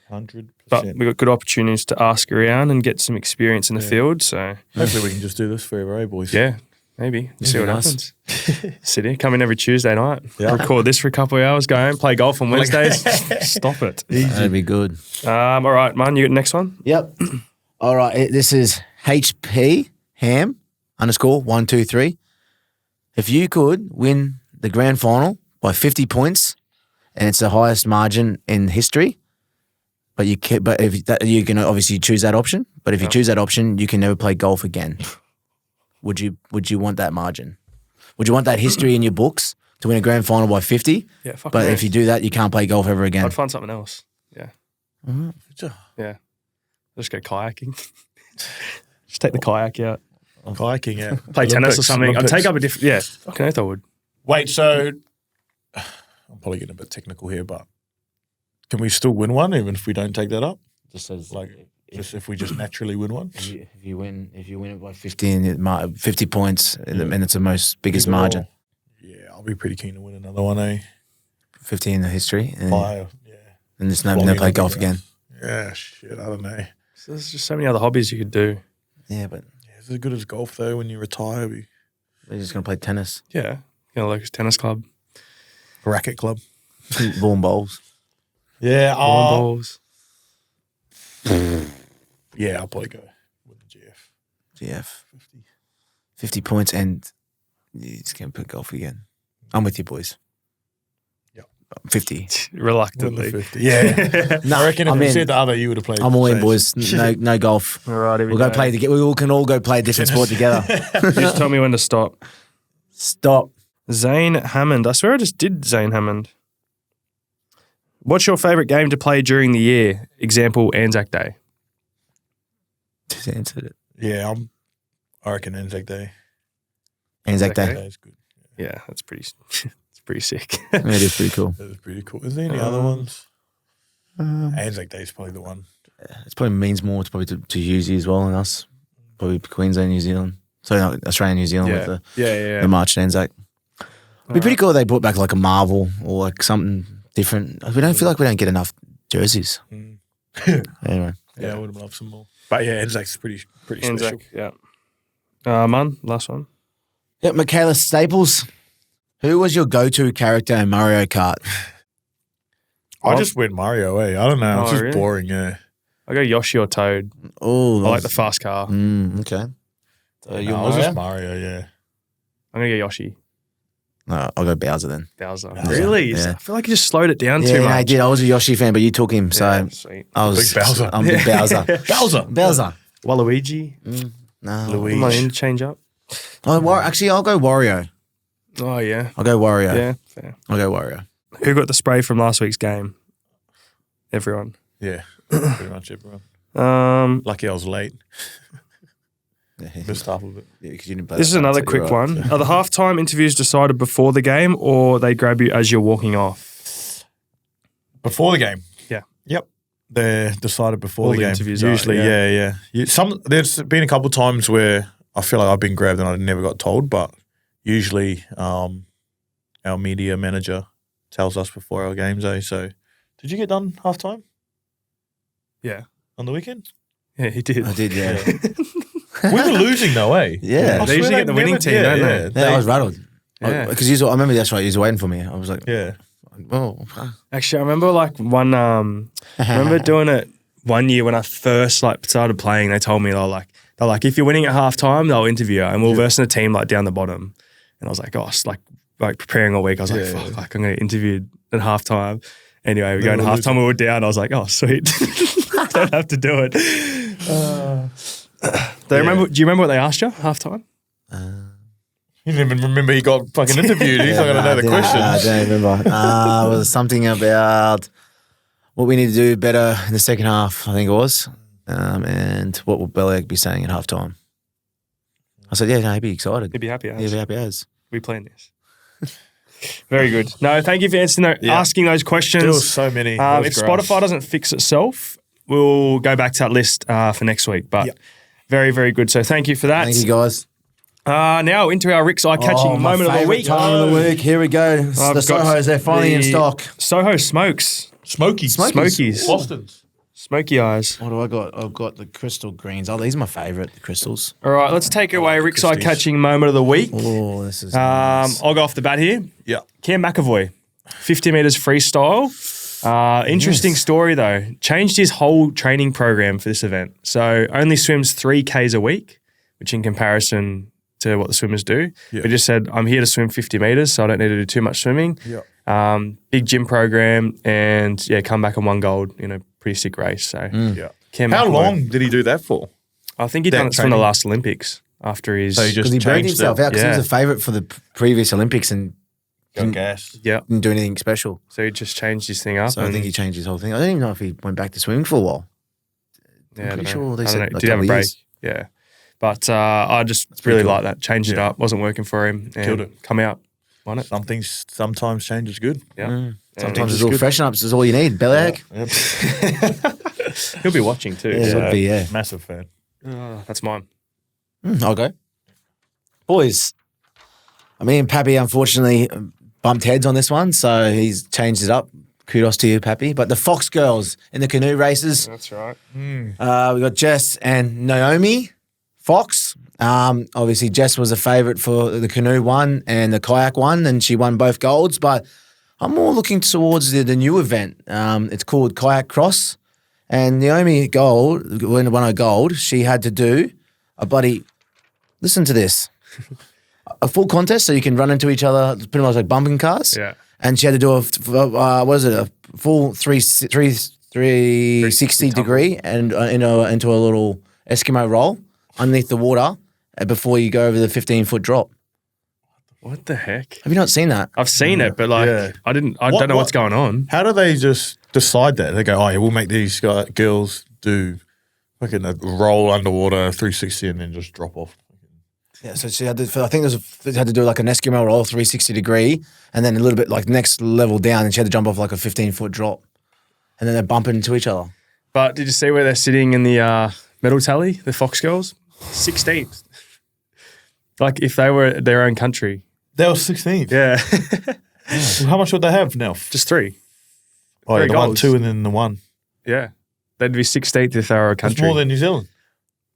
100%. But we've got good opportunities to ask around and get some experience in the field. So Hopefully we can just do this forever, eh, boys? yeah, maybe. See what nice. happens. Sit here, come in every Tuesday night, record this for a couple of hours, go home, play golf on Wednesdays. Stop it. That'd be good. All right, man, you got the next one? Yep. All right. This is HP Ham _123. If you could win the grand final by 50 points, and it's the highest margin in history, but you can obviously choose that option. But if you choose that option, you can never play golf again. Would you want that margin? Would you want that history in your books to win a grand final by 50? Yeah, fuck But me. if you do that, you can't play golf ever again. I'd find something else. Yeah. Yeah. Just go kayaking. Just take the kayak out. Kayaking, yeah. Play tennis or something. I'd Olympics. take up a different, fucking oath I would. Wait, so I'm probably getting a bit technical here, but can we still win one even if we don't take that up? Just as Just if we just naturally win one? if you win it by 50 and 50 points, and it's the most biggest margin. Yeah, I'll be pretty keen to win another one, eh? 50 in the history, and Fire, yeah. there's no play golf again. Yeah, shit, I don't know. So there's just so many other hobbies you could do. Yeah, but Yeah, is it as good as golf though when you retire? they're just gonna play tennis, Yeah. Local tennis club. Racket club. ball and bowls. Yeah, Ball balls. yeah, I'll probably go with the GF. GF 50 points, and you just can't play golf again. I'm with you, boys. Yep. 50. Win the Reluctantly. 50. Yeah. No, I reckon if I'm you in. said the other, you would have played. I'm all in, same. boys. No golf. All right, here we We'll go play together. We all can all go play a different sport together. Just tell me when to stop. Stop. Zane Hammond. I swear I just did Zane Hammond. What's your favourite game to play during the year? Example, Anzac Day. Just answered it. Yeah, I reckon Anzac Day. Anzac Day. That is good. Yeah, that's pretty. It's pretty sick. It is pretty cool. That is pretty cool. Is there any other ones? Anzac Day is probably the one. It probably means more. It's probably to Husey as well and us. Probably Queensland, New Zealand. So no, Australia, New Zealand with Yeah. the March and Anzac. It'd be pretty cool if they brought back like a Marvel or like something different. We don't feel like we don't get enough jerseys. Anyway. Yeah, I would have loved some more. But yeah, Anzac's pretty special. Anzac. Yeah. Man, last one. Yep, Michaela Staples. Who was your go-to character in Mario Kart? I just went Mario, eh? I don't know. It's Oh, just really? boring, yeah. I go Yoshi or Toad. Oh, I like the fast car. Okay. So No, I was just Mario, yeah. I'm gonna go Yoshi. No, I'll go Bowser then. Bowser. Bowser. Really? Yeah. I feel like you just slowed it down Yeah, too much. I did. I was a Yoshi fan, but you took him, so Yeah, sweet. I was Big Bowser. I'm big Bowser. Bowser. Waluigi. No, Luigi. Am I in to change up? Actually, I'll go Wario. Oh yeah. I'll go Wario. Yeah. Fair. I'll go Wario. Who got the spray from last week's game? Everyone. Yeah, pretty much everyone. Lucky I was late. Missed half of it. Yeah, 'cause you didn't play This is that, another so quick you're right. one. Are the halftime interviews decided before the game or they grab you as you're walking off? Before the game. Yeah. Yep. They're decided before All the the game. interviews are, Usually, yeah. yeah. There's been a couple of times where I feel like I've been grabbed and I never got told, but usually our media manager tells us before our games, eh? So, did you get done halftime Yeah. on the weekend? Yeah, he did. I did, yeah. We were losing though, eh? Yeah. I They usually swear get the winning team, don't they? Yeah, I was rattled. Yeah. Because I remember that's right. He was waiting for me. I was like, Yeah. oh, Actually, I remember like one. I remember doing it one year when I first started playing. They told me they're like, if you're winning at halftime, they'll interview you, and we'll verse in a team like down the bottom. And I was like, gosh, like preparing all week. I was like, fuck, like I'm going to get interviewed at halftime. Anyway, we go into halftime, we were down. I was like, oh, sweet. Don't have to do it. Do you remember what they asked you halftime? You didn't even remember he got fucking interviewed. He's not going to know the question. I don't remember. It was something about what we need to do better in the second half, I think it was, and what will Belichick be saying at halftime. I said, yeah, no, he'd be excited. He'd be happy as. He'd be happy as. We planned this. Very good. No, thank you for asking those questions. There was so many. If Spotify doesn't fix itself, we'll go back to that list for next week. But very, very good. So thank you for that. Thank you, guys. Now into our RIXX eye-catching moment of the week. Time of the week. Here we go. The Sohos, they're finally in stock. Soho Smokes. Smokies. Boston's. Smoky eyes. What do I got? I've got the crystal greens. Oh, these are my favourite, the crystals. All right, let's take away RIXX eye-catching moment of the week. Oh, this is nice. I'll go off the bat here. Yeah. Cam McAvoy, 50 metres freestyle. Interesting story though. Changed his whole training program for this event. So only swims 3 Ks a week, which in comparison to what the swimmers do. Yeah. We just said, I'm here to swim 50 metres, so I don't need to do too much swimming. Yeah. Big gym program and come back and won gold in a pretty sick race. So Cam How McAvoy. long did he do that for? I think he'd done it from the last Olympics after his. So he just Because he burned changed himself out because he was a favourite for the previous Olympics and got gas. didn't do anything special. So he just changed his thing up. So I think he changed his whole thing. I don't even know if he went back to swimming for a while. Yeah, pretty I sure don't they know. said I don't know. like Did have a couple break. years. Yeah. But I just really like that. Changed it up. Wasn't working for him. And Killed it. Come out. Won it. Sometimes change is good. Yeah. Sometimes it's all freshen ups is all you need. Belichick. He'll be watching too. Yeah, so. would be, yeah. Massive fan. That's mine. I'll go. Boys, me and Papi unfortunately bumped heads on this one, so he's changed it up. Kudos to you, Papi. But the Fox girls in the canoe races, That's right. we got Jess and Naomi Fox. Obviously, Jess was a favourite for the canoe one and the kayak one, and she won both golds. But I'm more looking towards the new event. It's called Kayak Cross. And Naomi Gold, when won a gold, she had to do a bloody, listen to this, a full contest so you can run into each other, pretty much like bumping cars. Yeah. And she had to do a full 360 degree and into a little Eskimo roll underneath the water before you go over the 15-foot drop. What the heck? Have you not seen that? I've seen it, but I don't know what's going on. How do they just decide that? They go, oh, yeah, we'll make these girls do fucking a roll underwater 360 and then just drop off. Yeah, so she had to, I think they had to do like an Eskimo roll 360 degree and then a little bit like next level down and she had to jump off like a 15-foot drop. And then they're bumping into each other. But did you see where they're sitting in the medal tally, the Fox girls? 16th. Like if they were their own country. They were 16th. Yeah. Well, how much would they have now? Just 3. Oh, yeah, 3 the 1, golds. 2 and then the 1. Yeah. They'd be 16th if they were a country. That's more than New Zealand.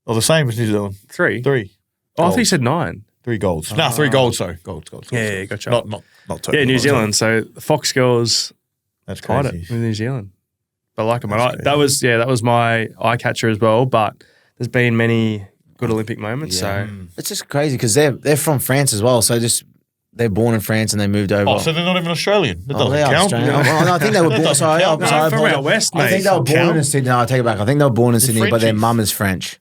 Or the same as New Zealand. 3. 3. Oh, I thought you said 9. 3 golds. 3 golds, sorry. Golds. Yeah, gotcha. Not total. Yeah, New Zealand. So the Fox girls That's tied crazy. it with New Zealand. But I like them. That was my eye catcher as well. But there's been many good Olympic moments. Yeah. So It's just crazy because they're from France as well. So they're born in France and they moved over. Oh, so they're not even Australian. That doesn't they are count. Australian. Oh, no, I think they were born. doesn't Sorry, count. I'm sorry, I from apologize. out west, mate. I think they were born Count. in Sydney. No, I take it back. I think they were born in Sydney, but their Frenchies. mum is French.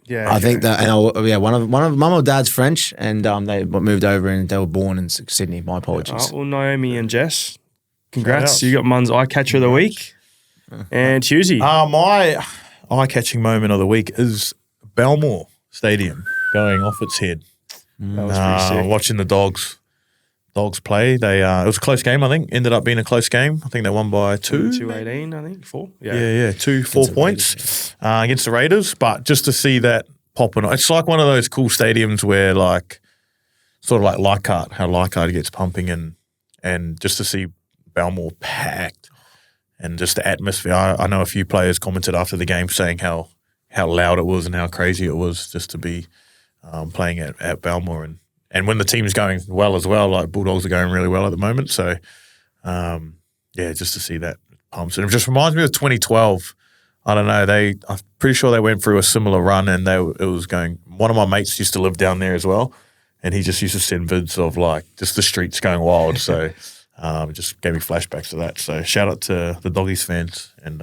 yeah, I think that, and one of mum or dad's French, and they moved over and they were born in Sydney. My apologies. Well, Naomi and Jess, congrats. out. You got Mun's eye catcher of the week. And Hughesy. My eye-catching moment of the week is Belmore Stadium going off its head. That was pretty sick. Watching the Dogs play. They it was a close game, I think. Ended up being a close game. I think they won by 2. 218, I think. 4. Yeah, 4 points against the Raiders. But just to see that popping, it's like one of those cool stadiums where like sort of like Leichhardt, how Leichhardt gets pumping and just to see Belmore packed and just the atmosphere. I know a few players commented after the game saying how loud it was and how crazy it was just to be playing at Belmore and when the team's going well as well, like Bulldogs are going really well at the moment. So, just to see that pumps. And it just reminds me of 2012. I don't know. I'm pretty sure they went through a similar run and it was going – one of my mates used to live down there as well. and he just used to send vids of like just the streets going wild. So it just gave me flashbacks to that. So shout out to the Doggies fans and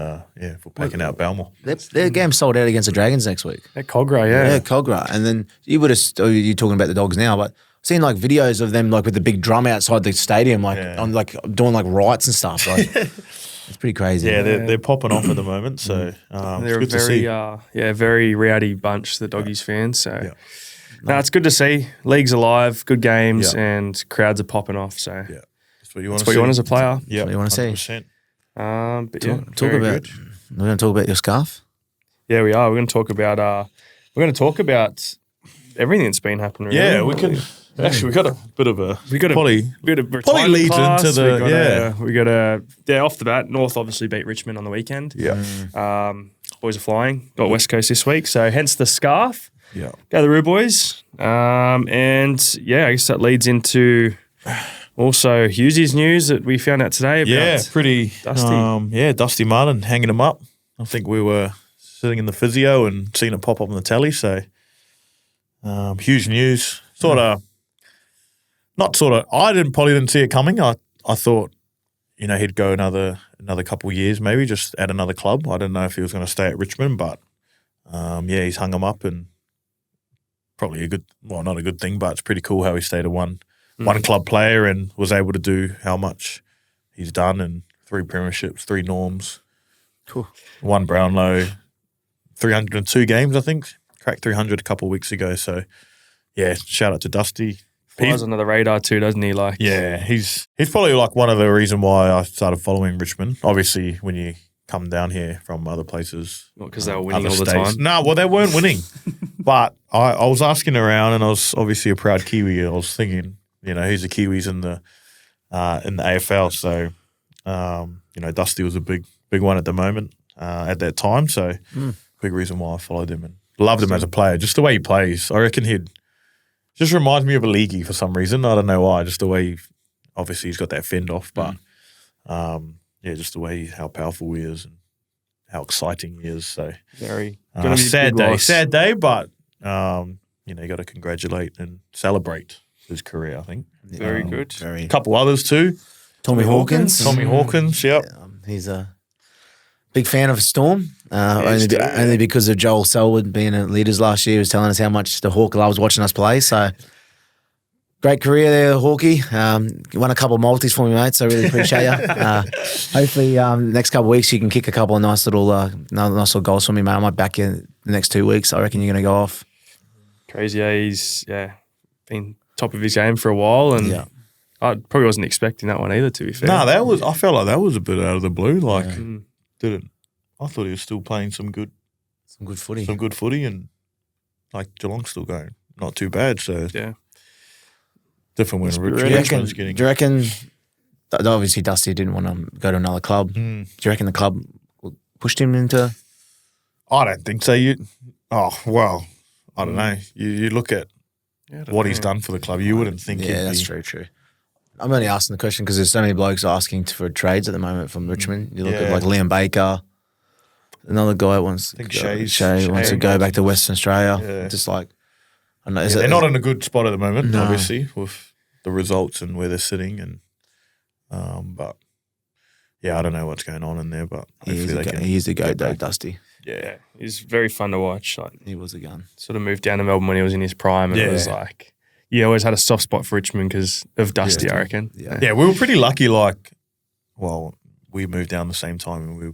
for packing out Balmore. Their game sold out against the Dragons next week. At Cogra, yeah. Yeah, Cogra. And then you're talking about the Dogs now, but I've seen like videos of them like with the big drum outside the stadium, like on like doing like rights and stuff. Like it's pretty crazy. Yeah, they're popping off at the moment. So They're it's good a very, to see. very rowdy bunch, the Doggies fans. So, no, it's good to see. League's alive, good games, and crowds are popping off. So, That's what you want that's to what see. you want as a player. Yeah, what you wanna see. 100%. But yeah, Talk very about. good. We're going to talk about your scarf. Yeah, we are. We're going to talk about. Everything that's been happening. Really. Yeah, we can. Actually, we got a bit of a. We got a Probably bit of retirement leads class. into the We got a off the bat. North obviously beat Richmond on the weekend. Yeah. Boys are flying. Got West Coast this week, so hence the scarf. Yeah. Go the Roo boys. And yeah, I guess that leads into also Hughes's news that we found out today about. Yeah, pretty Dusty. Dusty Martin hanging him up. I think we were sitting in the physio and seeing it pop up on the telly. So huge news. I probably didn't see it coming. I thought, he'd go another couple of years, maybe just at another club. I didn't know if he was going to stay at Richmond, but he's hung him up, and probably not a good thing, but it's pretty cool how he stayed a one club player and was able to do how much he's done in 3 premierships, 3 norms, Cool. 1 Brownlow, 302 games, I think. Cracked 300 a couple of weeks ago. So, yeah, shout out to Dusty. Flies under the radar too, doesn't he? Like, Yeah, he's probably like one of the reason why I started following Richmond. Obviously, when you come down here from other places, because they were winning other all the states. time. No, well, they weren't winning. But I was asking around, and I was obviously a proud Kiwi. I was thinking, who's the Kiwis in the AFL? So, Dusty was a big one at the moment at that time. So, big reason why I followed him and loved him as a player. Just the way he plays, I reckon he'd. Just reminds me of a leaguey for some reason. I don't know why. Just the way, obviously, he's got that fend off, but just the way how powerful he is and how exciting he is. So Very sad day, but you got to congratulate and celebrate his career. I think Very good. a couple others too. Tommy Hawkins. Tommy Hawkins. Yep. He's a big fan of Storm. Yes, Only because of Joel Selwood being at Leaders last year, he was telling us how much the Hawk loves watching us play. So great career there, Hawkie. You won a couple of multis for me, mate. So I really appreciate you. Hopefully, next couple of weeks you can kick a couple of nice little goals for me, mate. I might back you the next 2 weeks. I reckon you're going to go off. Crazy. Yeah, he's been top of his game for a while, and I probably wasn't expecting that one either. To be fair, No, I felt like that was a bit out of the blue. Like, I thought he was still playing some good footy, and like Geelong's still going not too bad. So yeah. Different when Do Richmond's getting. you reckon, obviously Dusty didn't want to go to another club. Do you reckon the club pushed him into? I don't think so. I don't know. You look at what he's done for the club, you wouldn't think. Yeah, that's true. I'm only asking the question because there's so many blokes asking for trades at the moment from Richmond. You look at like Liam Baker, another guy wants. I think Shay wants to go back to Western Australia. Yeah. Just like, I don't know. They're not in a good spot at the moment, No. obviously, with the results and where they're sitting, and but I don't know what's going on in there, but hopefully they can. He's the goat, though, back. Dusty. Yeah, he's very fun to watch. Like, He was a gun. sort of moved down to Melbourne when he was in his prime, and it was like, always had a soft spot for Richmond because of Dusty, I reckon. Yeah. We were pretty lucky. We moved down the same time, and we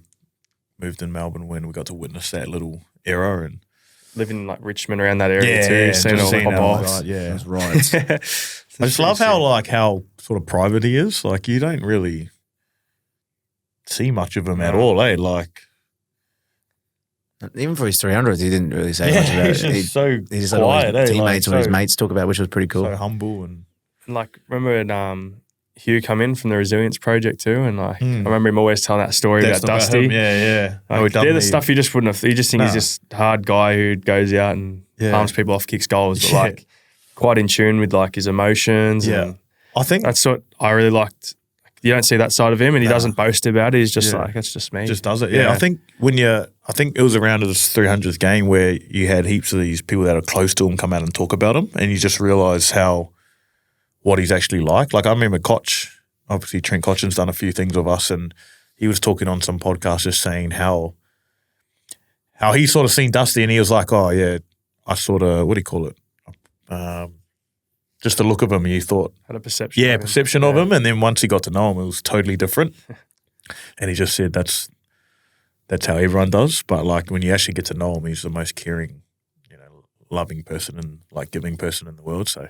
moved in Melbourne when we got to witness that little era and. Living in like Richmond around that area too, seeing just all seeing the how, box. right, yeah. That's right. I just love how sort of private he is. Like, you don't really see much of him at all, eh? Like, Even for his 300s, he didn't really say much about he's it. just so He just had all quiet, his eh? teammates Like, or his so- mates talk about, which was pretty cool. so humble and Like, remember when Hugh come in from the Resilience Project too, and like I remember him always telling that story about Dusty. him. Yeah. Like, they're the stuff you just wouldn't have. You just think he's just a hard guy who goes out and palms people off, kicks goals, but like quite in tune with like his emotions. Yeah. And I think that's what I really liked you don't see that side of him, and he doesn't boast about it. He's just like, that's just me. Just does it. Yeah. I think it was around his 300th game where you had heaps of these people that are close to him come out and talk about him, and you just realise what he's actually like. Like I remember Koch, obviously Trent Cotchin's done a few things with us, and he was talking on some podcast just saying how he sort of seen Dusty, and he was like, oh yeah, I sort of, what do you call it? Just the look of him, you thought. Had a perception. Yeah, perception of him. And then once he got to know him, it was totally different. And he just said that's how everyone does. But like when you actually get to know him, he's the most caring, loving person and like giving person in the world. So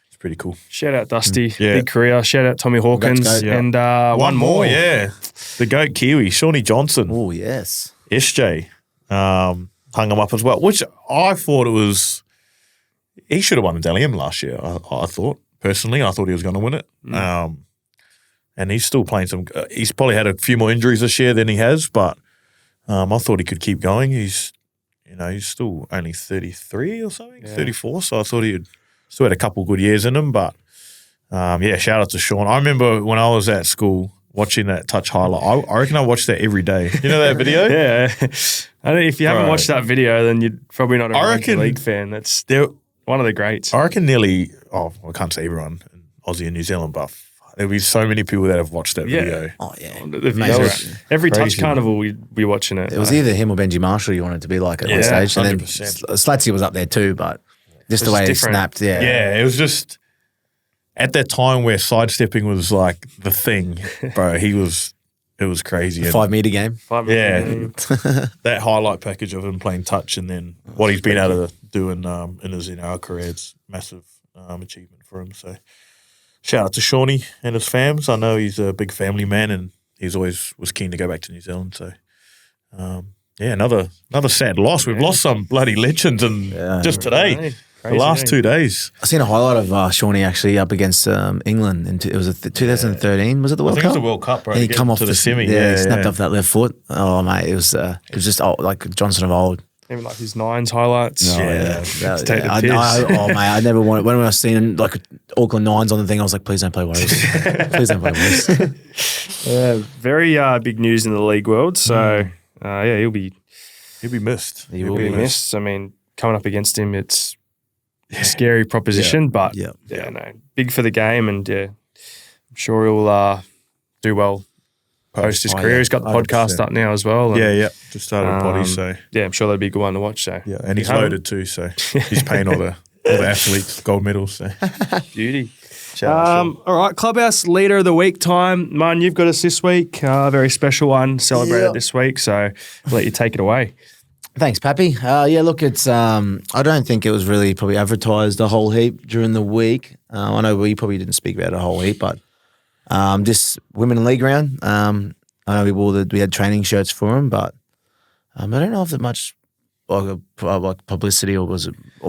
it's pretty cool. Shout out Dusty. Big career. Shout out Tommy Hawkins. And one more. Yeah. The GOAT Kiwi, Shawnee Johnson. Oh, yes. SJ hung him up as well, which I thought he should have won the Dally M last year, I thought. Personally, I thought he was going to win it. And he's still playing he's probably had a few more injuries this year than he has, but I thought he could keep going. He's still only 33 or something, 34, so I thought he still had a couple good years in him, but shout out to Sean. I remember when I was at school watching that touch highlight. I reckon I watched that every day. You know that video? Yeah. I don't know, if you haven't watched that video, then you're probably not a rugby league fan. That's one of the greats. I reckon I can't say everyone in Aussie and New Zealand, but there'll be so many people that have watched that video. Oh, yeah. Every touch carnival, we'd be watching it. It was either him or Benji Marshall you wanted to be like at one stage. 100%. And then Slatsy was up there too, but just the way it snapped, Yeah, it was just at that time where sidestepping was like the thing, bro, it was crazy. 5 meter game. That highlight package of him playing touch and then what he's been able to do in our career, it's massive achievement for him. So shout out to Shawnee and his fams. I know he's a big family man and he's always was keen to go back to New Zealand. So another sad loss. We've lost some bloody legends and just today. The last 2 days. I seen a highlight of Shawnee actually up against England. It was 2013. Was it the World Cup? I think it was the World Cup, right? And he come off to the semi. Yeah, snapped off that left foot. Oh, mate, it was just like Johnson of old. Even like his nines highlights. I never wanted. When I was seeing like Auckland Nines on the thing, I was like, please don't play Warriors. Please don't play Warriors. Very big news in the league world. So he'll be missed. He will be missed. I mean, coming up against him, it's a scary proposition, but big for the game, and I'm sure he'll do well post his career. He's got the podcast up now as well. And, just started a potty, so I'm sure that'd be a good one to watch. So and he's loaded too, so he's paying all the athletes gold medals. So beauty. All right, Clubhouse Leader of the Week time. Man, you've got us this week. Very special one celebrated this week, so I'll let you take it away. Thanks, Papi. Look, it's I don't think it was really probably advertised a whole heap during the week. I know we probably didn't speak about it a whole heap, but this Women in League round, I know we had training shirts for them, but I don't know if there's much like publicity or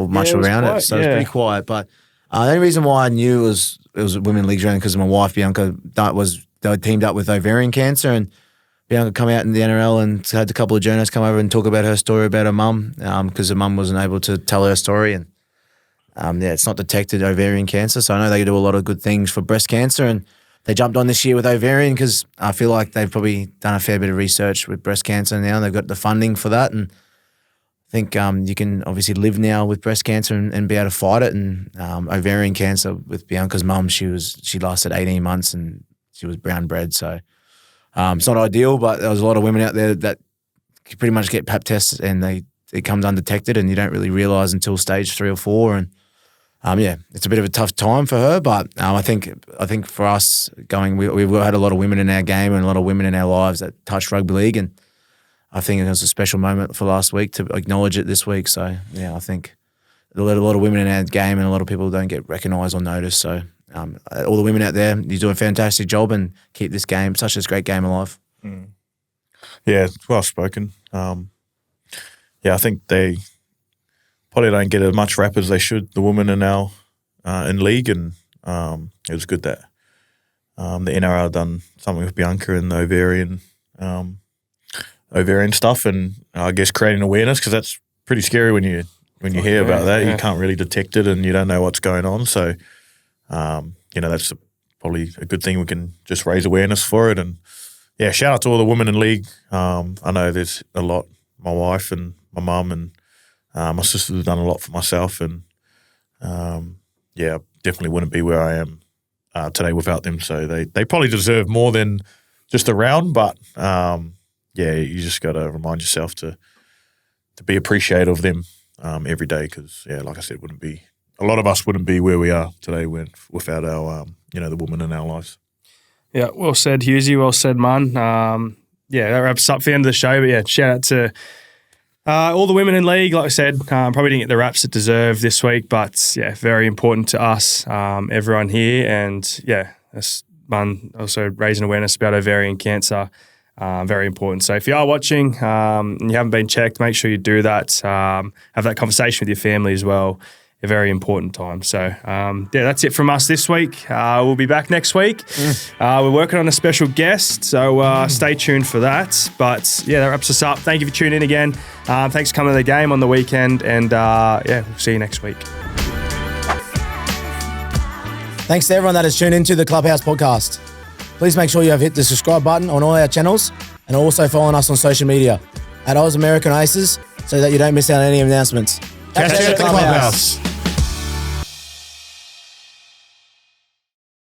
much around it. So it was pretty quiet. But the only reason why I knew it was Women in League round because my wife Bianca they teamed up with ovarian cancer and. Bianca come out in the NRL and had a couple of journalists come over and talk about her story about her mum because her mum wasn't able to tell her story and it's not detected ovarian cancer. So I know they do a lot of good things for breast cancer and they jumped on this year with ovarian because I feel like they've probably done a fair bit of research with breast cancer now and they've got the funding for that and I think you can obviously live now with breast cancer and be able to fight it and ovarian cancer with Bianca's mum, she lasted 18 months and she was brown bred so it's not ideal, but there's a lot of women out there that pretty much get pap tests and it comes undetected and you don't really realise until stage 3 or 4. And it's a bit of a tough time for her, but I think for us we've had a lot of women in our game and a lot of women in our lives that touch rugby league, and I think it was a special moment for last week to acknowledge it this week. So I think a lot of women in our game and a lot of people don't get recognised or noticed. So. All the women out there, you do a fantastic job and keep this game, such a great game alive. Mm. Yeah, well spoken. I think they probably don't get as much rap as they should, the women in our in league, and it was good that the NRL done something with Bianca and the ovarian stuff, and I guess creating awareness because that's pretty scary when you hear about that. You can't really detect it and you don't know what's going on, so. That's probably a good thing. We can just raise awareness for it. And yeah, shout out to all the women in league. I know there's a lot. My wife and my mum and my sisters have done a lot for myself. And yeah, definitely wouldn't be where I am today without them. So they probably deserve more than just a round. But yeah, you just got to remind yourself to be appreciative of them every day, because yeah, like I said, a lot of us wouldn't be where we are today without our the women in our lives. Yeah, well said, Hughesy. Well said, man. Yeah, that wraps up the end of the show. But yeah, shout out to all the women in league. Like I said, probably didn't get the raps it deserved this week, but yeah, very important to us, everyone here. And yeah, that's one, also raising awareness about ovarian cancer. Very important. So if you are watching and you haven't been checked, make sure you do that. Have that conversation with your family as well. A very important time. So yeah, that's it from us this week. We'll be back next week. We're working on a special guest, so stay tuned for that. But yeah, that wraps us up. Thank you for tuning in again. Thanks for coming to the game on the weekend, and yeah, we'll see you next week. Thanks to everyone that has tuned into the Clubhouse podcast. Please make sure you have hit the subscribe button on all our channels, and also following us on social media at Oz American Aces, so that you don't miss out on any announcements. Catch you at the Clubhouse.